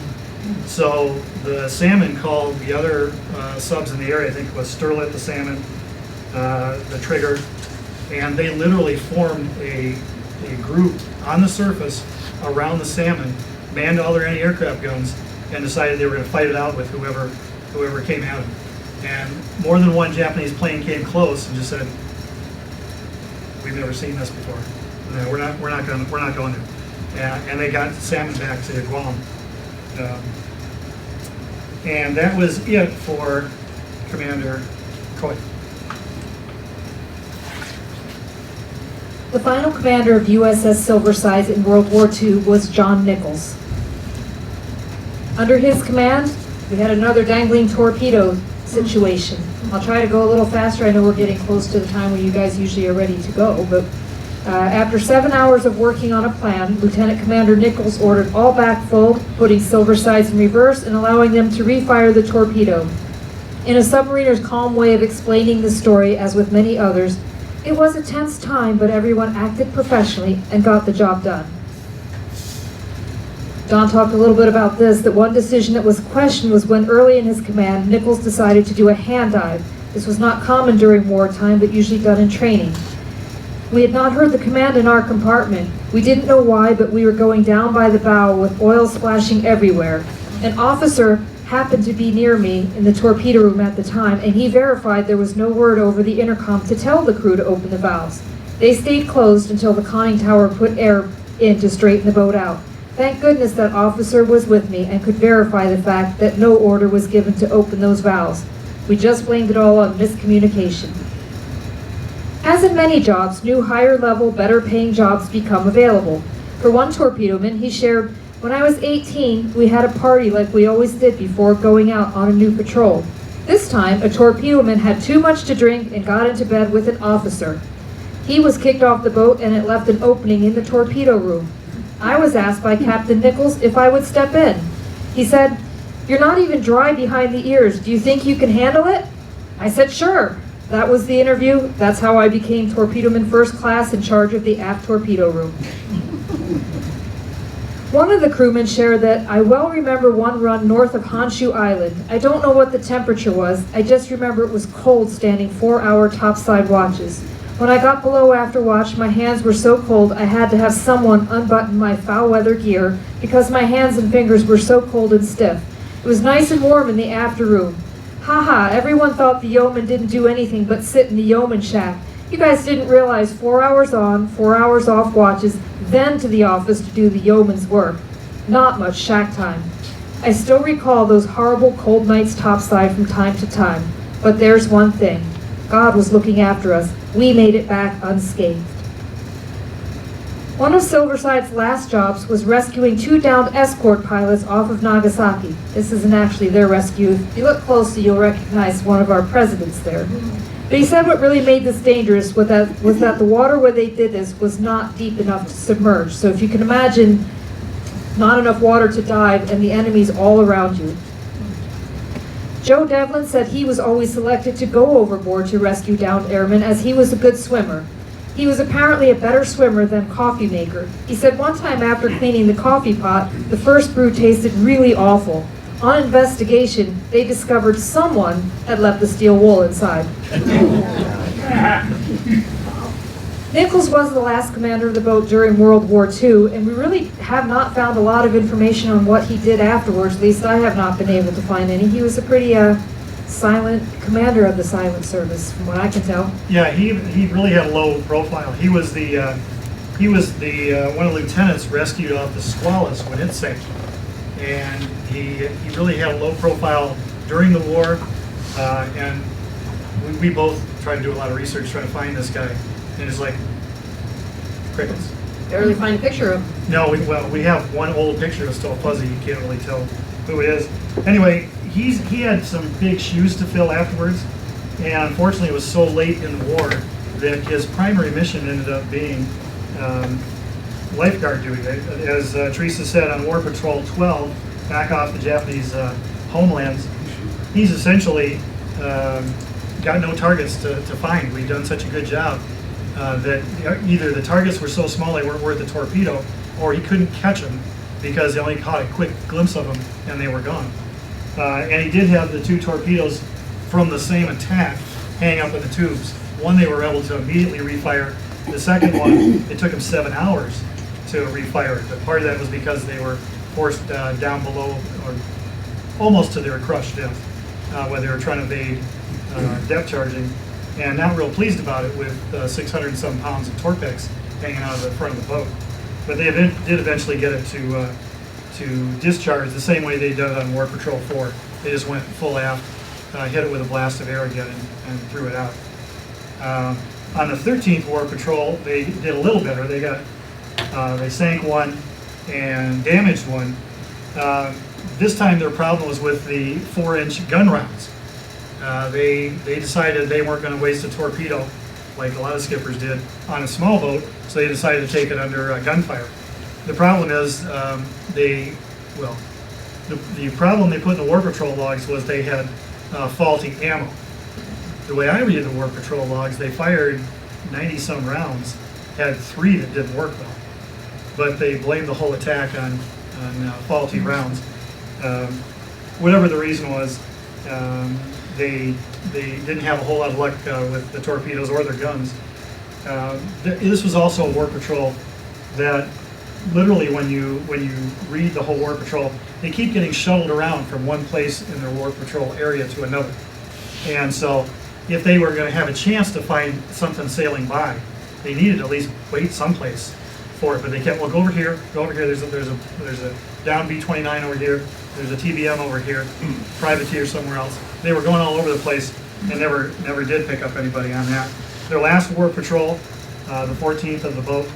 So the salmon called the other subs in the area, I think it was Sterlet, the salmon, the trigger, and they literally formed a group on the surface around the salmon, manned all their anti-aircraft guns, and decided they were going to fight it out with whoever came at them. And more than one Japanese plane came close and just said, "We've never seen this before. No, we're not going there." And they got salmon back to Guam. And that was it for Commander Coy. The final commander of USS Silversides in World War II was John Nichols. Under his command, we had another dangling torpedo situation. I'll try to go a little faster. I know we're getting close to the time when you guys usually are ready to go, but after 7 hours of working on a plan, Lieutenant Commander Nichols ordered all backfold, putting Silversides in reverse and allowing them to refire the torpedo. In a submariner's calm way of explaining the story, as with many others, it was a tense time, but everyone acted professionally and got the job done. Don talked a little bit about this, that one decision that was questioned was when early in his command, Nichols decided to do a hand dive. This was not common during wartime, but usually done in training. We had not heard the command in our compartment. We didn't know why, but we were going down by the bow with oil splashing everywhere. An officer happened to be near me in the torpedo room at the time, and he verified there was no word over the intercom to tell the crew to open the valves. They stayed closed until the conning tower put air in to straighten the boat out. Thank goodness that officer was with me and could verify the fact that no order was given to open those valves. We just blamed it all on miscommunication. As in many jobs, new higher level, better paying jobs become available. For one torpedoman, he shared, "When I was 18, we had a party like we always did before going out on a new patrol. This time, a torpedoman had too much to drink and got into bed with an officer. He was kicked off the boat and it left an opening in the torpedo room. I was asked by Captain Nichols if I would step in. He said, 'You're not even dry behind the ears. Do you think you can handle it?' I said, 'Sure.' That was the interview. That's how I became torpedoman first class in charge of the aft torpedo room." One of the crewmen shared that, "I well remember one run north of Honshu Island. I don't know what the temperature was. I just remember it was cold standing 4-hour topside watches. When I got below after watch, my hands were so cold I had to have someone unbutton my foul weather gear because my hands and fingers were so cold and stiff. It was nice and warm in the after room. Haha, everyone thought the yeoman didn't do anything but sit in the yeoman shack. You guys didn't realize 4 hours on, 4 hours off watches, then to the office to do the yeoman's work. Not much shack time. I still recall those horrible cold nights topside from time to time. But there's one thing. God was looking after us. We made it back unscathed." One of Silverside's last jobs was rescuing 2 downed escort pilots off of Nagasaki. This isn't actually their rescue. If you look closely, you'll recognize one of our presidents there. But he said what really made this dangerous was that the water where they did this was not deep enough to submerge. So if you can imagine, not enough water to dive and the enemies all around you. Joe Devlin said he was always selected to go overboard to rescue downed airmen as he was a good swimmer. He was apparently a better swimmer than coffee maker. He said one time after cleaning the coffee pot, the first brew tasted really awful. On investigation, they discovered someone had left the steel wool inside. Nichols was the last commander of the boat during World War II, and we really have not found a lot of information on what he did afterwards. At least I have not been able to find any. He was a pretty silent commander of the silent service, from what I can tell. Yeah, he really had a low profile. He was the one of the lieutenants rescued off the Squalus when it sank, and he really had a low profile during the war. And we both tried to do a lot of research trying to find this guy, and it's like crickets. Barely find a picture of him. No, we have one old picture that's still fuzzy. You can't really tell who it is. Anyway, he had some big shoes to fill afterwards, and unfortunately, it was so late in the war that his primary mission ended up being lifeguard duty. As Teresa said, on War Patrol 12, back off the Japanese homelands, he's essentially got no targets to find. We've done such a good job that either the targets were so small they weren't worth a torpedo, or he couldn't catch them because they only caught a quick glimpse of them and they were gone. And he did have the 2 torpedoes from the same attack hang up in the tubes. One they were able to immediately refire. The second one, it took them 7 hours to refire it. But part of that was because they were forced down below, or almost to their crushed depth, when they were trying to evade depth charging, and not real pleased about it with 600 and some pounds of Torpex hanging out of the front of the boat. But they did eventually get it to discharge the same way they did it on War Patrol 4. They just went full aft, hit it with a blast of air again, and threw it out. On the 13th War Patrol, they did a little better. They sank one and damaged one. This time their problem was with the 4-inch gun rounds. They decided they weren't going to waste a torpedo like a lot of skippers did on a small boat, so they decided to take it under gunfire. The problem is the problem they put in the War Patrol logs was they had faulty ammo. The way I read the War Patrol logs, they fired 90-some rounds, had 3 that didn't work well, but they blamed the whole attack on faulty rounds. Whatever the reason was, they didn't have a whole lot of luck with the torpedoes or their guns. This was also a War Patrol that literally, when you read the whole War Patrol, they keep getting shuttled around from one place in their War Patrol area to another. And so if they were going to have a chance to find something sailing by, they needed to at least wait someplace for it. But they kept, well, go over here, there's a down B-29 over here, there's a TBM over here, privateer somewhere else. They were going all over the place and never did pick up anybody on that. Their last War Patrol, the 14th of the boat,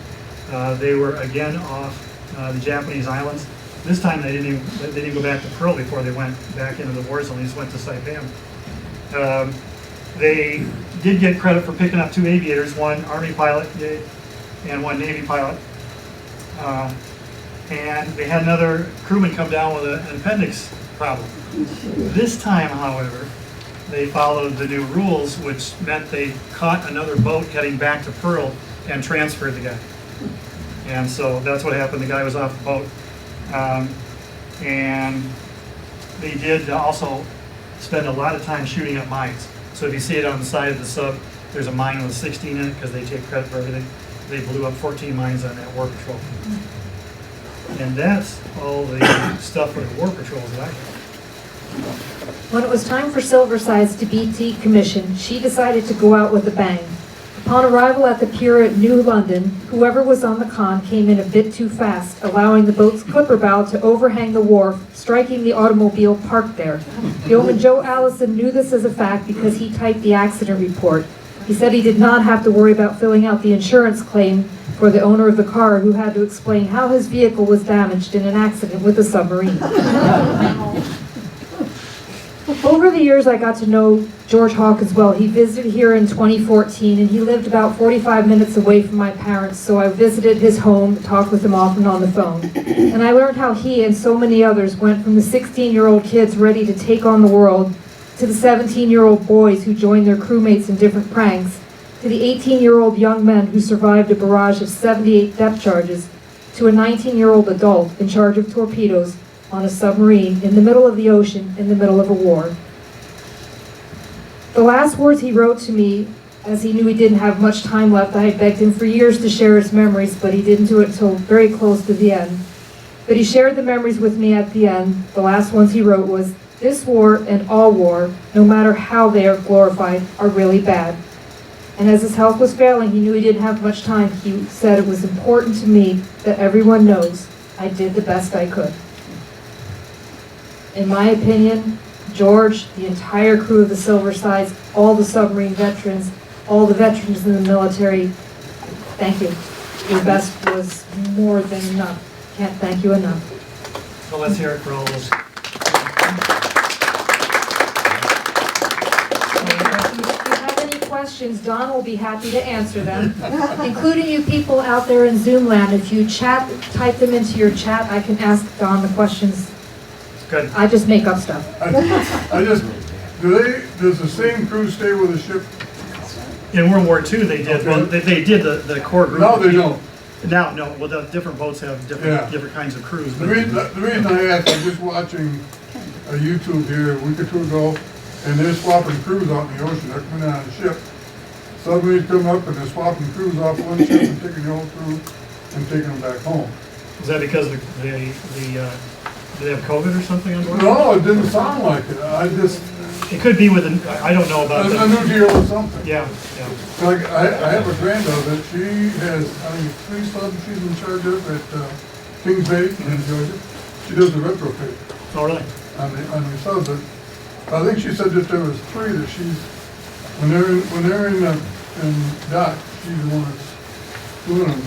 they were again off the Japanese islands. This time they didn't even go back to Pearl before they went back into the war zone. They just went to Saipan. They did get credit for picking up 2 aviators, one Army pilot and one Navy pilot. And they had another crewman come down with an appendix problem. This time, however, they followed the new rules, which meant they caught another boat heading back to Pearl and transferred the guy. And so that's what happened. The guy was off the boat. And they did also spend a lot of time shooting up mines. So if you see it on the side of the sub, there's a mine with a 16 in it because they take credit for everything. They blew up 14 mines on that War Patrol. And that's all the stuff for the War Patrols that I have. When it was time for Silversides to be decommissioned, she decided to go out with a bang. Upon arrival at the pier at New London, whoever was on the con came in a bit too fast, allowing the boat's clipper bow to overhang the wharf, striking the automobile parked there. Yeoman Joe Allison knew this as a fact because he typed the accident report. He said he did not have to worry about filling out the insurance claim for the owner of the car, who had to explain how his vehicle was damaged in an accident with a submarine. Over the years, I got to know George Hawk as well. He visited here in 2014, and he lived about 45 minutes away from my parents, so I visited his home, talked with him often on the phone. And I learned how he and so many others went from the 16-year-old kids ready to take on the world, to the 17-year-old boys who joined their crewmates in different pranks, to the 18-year-old young men who survived a barrage of 78 depth charges, to a 19-year-old adult in charge of torpedoes on a submarine in the middle of the ocean in the middle of a war. The last words he wrote to me As he knew he didn't have much time left, I had begged him for years to share his memories, but he didn't do it until very close to the end. But he shared the memories with me at the end. The last ones he wrote was, "This war and all war, no matter how they are glorified, are really bad." And as his health was failing, he knew he didn't have much time. He said, "It was important to me that everyone knows I did the best I could." In my opinion, George, the entire crew of the Silversides, all the submarine veterans, all the veterans in the military, thank you. Your best was more than enough. Can't thank you enough. So let's hear it for all those. If you have any questions, Don will be happy to answer them, including you people out there in Zoom land. If you type them into your chat, I can ask Don the questions. Good. I just make up stuff. I just, does the same crew stay with the ship? In World War II, they did, well, they did the core group. No, they don't. Now, no, well, the different boats have different kinds of crews. The But reason I asked, I'm just watching a YouTube here a week or two ago, and they're swapping crews out in the ocean. They're coming on a ship. Submarines come up and they're swapping crews off one ship and taking the old crew and taking them back home. is that because they have COVID or something on board? No, it didn't sound like it. I just, It could be with, I don't know about a that. new deal or something. Yeah. Like, I have a granddaughter that she has, I think, 3 subs she's in charge of at Kings Bay in Georgia. She does the retrofit Oh, really? on the subs. But I think she said that there was 3 that she's, when they're in dock, she's the one that's doing them.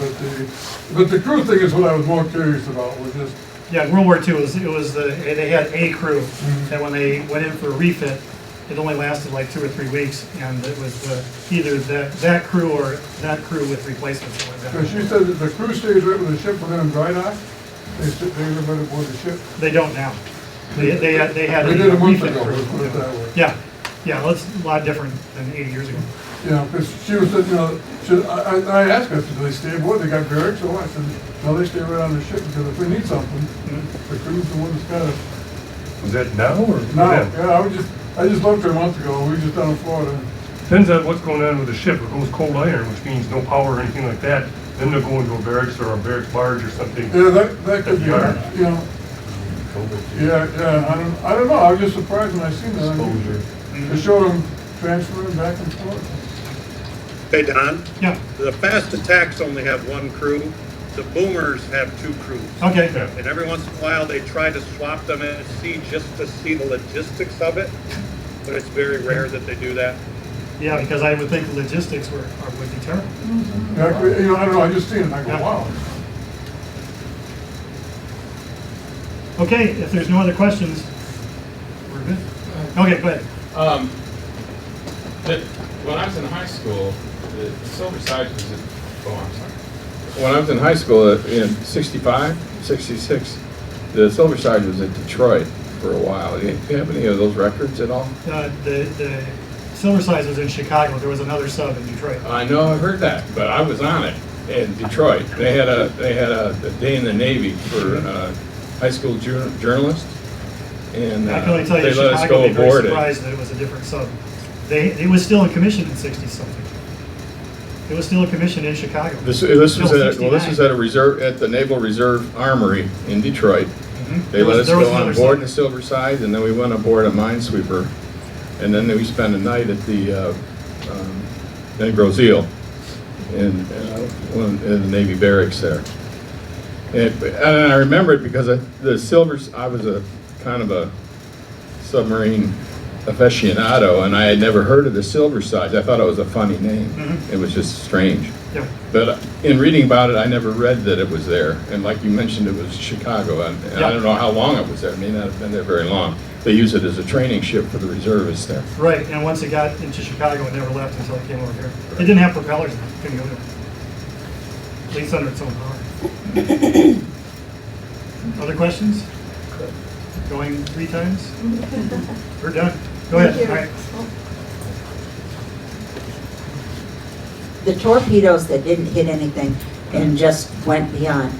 But the crew thing is what I was more curious about, was just, Yeah, World War II, they had a crew, and when they went in for a refit, it only lasted like 2 or 3 weeks, and it was either that crew or that crew with replacements. Or because she said that the crew stays right with the ship when they're in dry dock. They live right aboard the ship. They don't now. They had They a did a month refit ago, crew. let's put it that way. Yeah, well, it's a lot different than 80 years ago. Yeah, because she was, I asked her, do they stay aboard? They got barracks or what? I said, no, they stay right on the ship, because if we need something, the crew's the one that's got it. Was that now or? No, then? yeah, I just looked her a month ago, we were just down in Florida. Depends on what's going on with the ship. If it goes cold iron, which means no power or anything like that, then they'll go into a barracks or a barracks barge or something. Yeah, that could be, Yard. you know, yeah, I don't know, I was just surprised when I seen that. Exposure. They showed them transferring back and forth. Hey, Don, Yeah, the fast attacks only have 1 crew. The boomers have 2 crews. okay. Yeah. And every once in a while, they try to swap them at sea just to see the logistics of it. But it's very rare that they do that. Yeah, because I would think the logistics would be terrible. Yeah, you know, I don't know, I just seen it and I go, wow. Okay, if there's no other questions, we're good. Okay, go ahead. When I was in high school, the Silversides was when I was in high school in 65, 66, the Silverside was at Detroit for a while. Do you have any of those records at all? The Silversides was in Chicago. There was another sub in Detroit. I know, I heard that, but I was on it in Detroit. They had a day in the Navy for high school journalists, and I can only tell you, they let us Chicago, go they were very aboard it. surprised that it was a different sub. It was still in commission in 60-something. It was still in commission in Chicago. This was Till at 69. a reserve at the Naval Reserve Armory in Detroit. They There let was us go another on board the sub. Silverside, and then we went aboard a minesweeper, and then we spent a night at the Negrozil in the Navy barracks there. And I remember it because I was a kind of a submarine aficionado, and I had never heard of the Silversides. I thought it was a funny name. It was just strange. Yeah. But in reading about it, I never read that it was there. And like you mentioned, it was Chicago, and I don't know how long it was there. It may not have been there very long. They use it as a training ship for the reservists there. Right, and once it got into Chicago, it never left until it came over here. It didn't have propellers then, couldn't go there. At least under its own power. Other questions? Going 3 times? We're done. Go ahead. Thank you. All right. The torpedoes that didn't hit anything and just went beyond,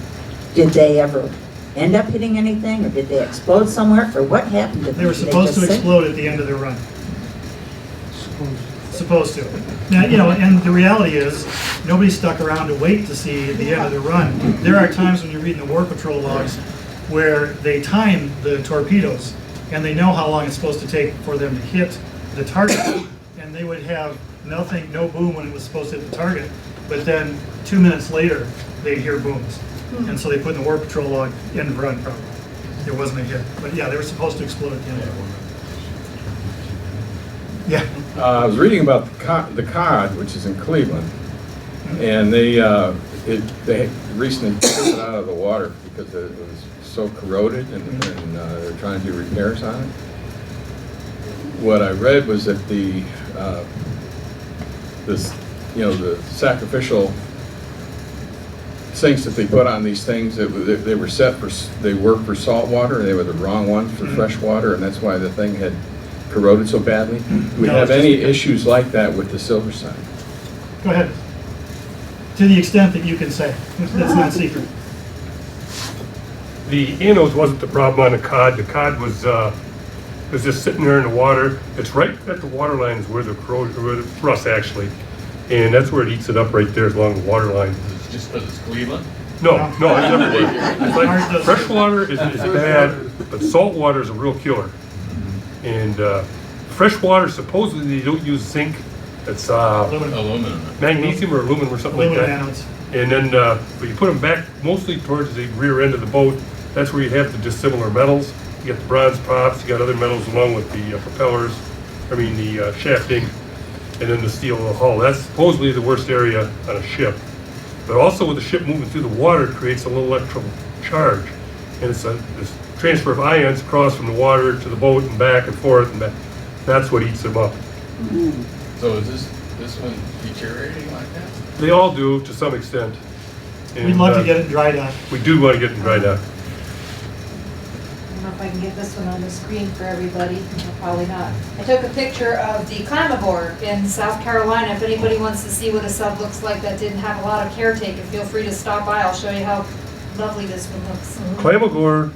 did they ever end up hitting anything, or did they explode somewhere, or what happened to them? They were Did supposed just to sink? explode at the end of their run. Supposed to. Now, you know, and the reality is, nobody stuck around to wait to see the end of the run. There are times when you read in the War Patrol logs where they time the torpedoes, and they know how long it's supposed to take for them to hit the target, and they would have nothing, no boom when it was supposed to hit the target, but then 2 minutes later, they'd hear booms. And so they put in the War Patrol log, end of run probably. There wasn't a hit, but yeah, they were supposed to explode at the end of the run. Yeah. I was reading about the cod, which is in Cleveland, and they recently took it out of the water because it was so corroded, and they're trying to do repairs on it. What I read was that the sacrificial sinks that they put on these things, they were set for, they work for salt water, and they were the wrong ones for fresh water, and that's why the thing had corroded so badly. Do we have any issues like that with the Silverside? Go ahead. To the extent that you can say. That's not secret. The anodes wasn't the problem on the cod. The cod was just sitting there in the water. It's right at the water line is where the corrosion, where the rust actually, and that's where it eats it up right there along the water line. It's just because it's Cleveland? No, it's everywhere. It's like fresh water is bad, but salt water is a real killer. And fresh water, supposedly they don't use zinc. It's Aluminum. magnesium or aluminum or something like that. Anodes. And then when you put them back mostly towards the rear end of the boat, that's where you have the dissimilar metals. You got the bronze props, you got other metals along with the propellers, the shafting, and then the steel of the hull. That's supposedly the worst area on a ship. But also with the ship moving through the water, it creates a little electrical charge. And it's this transfer of ions across from the water to the boat and back and forth, and that's what eats them up. So is this one deteriorating like that? They all do to some extent. And, We'd love to get it dried out. We do want to get it dried out. I don't know if I can get this one on the screen for everybody. No, probably not. I took a picture of the Clamabore in South Carolina. If anybody wants to see what a sub looks like that didn't have a lot of caretaking, feel free to stop by. I'll show you how lovely this one looks. Clamagore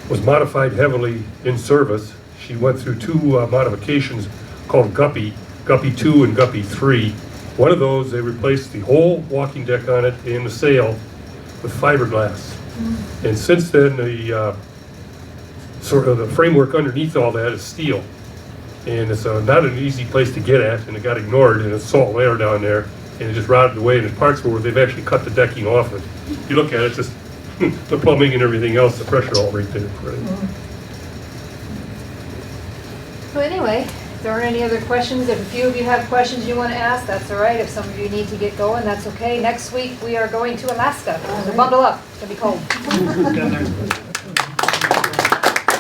was modified heavily in service. She went through two modifications called Guppy 2 and Guppy 3. One of those, they replaced the whole walking deck on it and the sail with fiberglass. And since then, the the framework underneath all that is steel. And it's not an easy place to get at, and it got ignored, and it's salt layer down there, and it just rotted away, and there's parts where they've actually cut the decking off it. You look at it, it's just the plumbing and everything else, the pressure all right there. So anyway, if there aren't any other questions, if a few of you have questions you want to ask, that's all right. If some of you need to get going, that's okay. Next week, we are going to Alaska. So bundle up, it's going to be cold. Down there.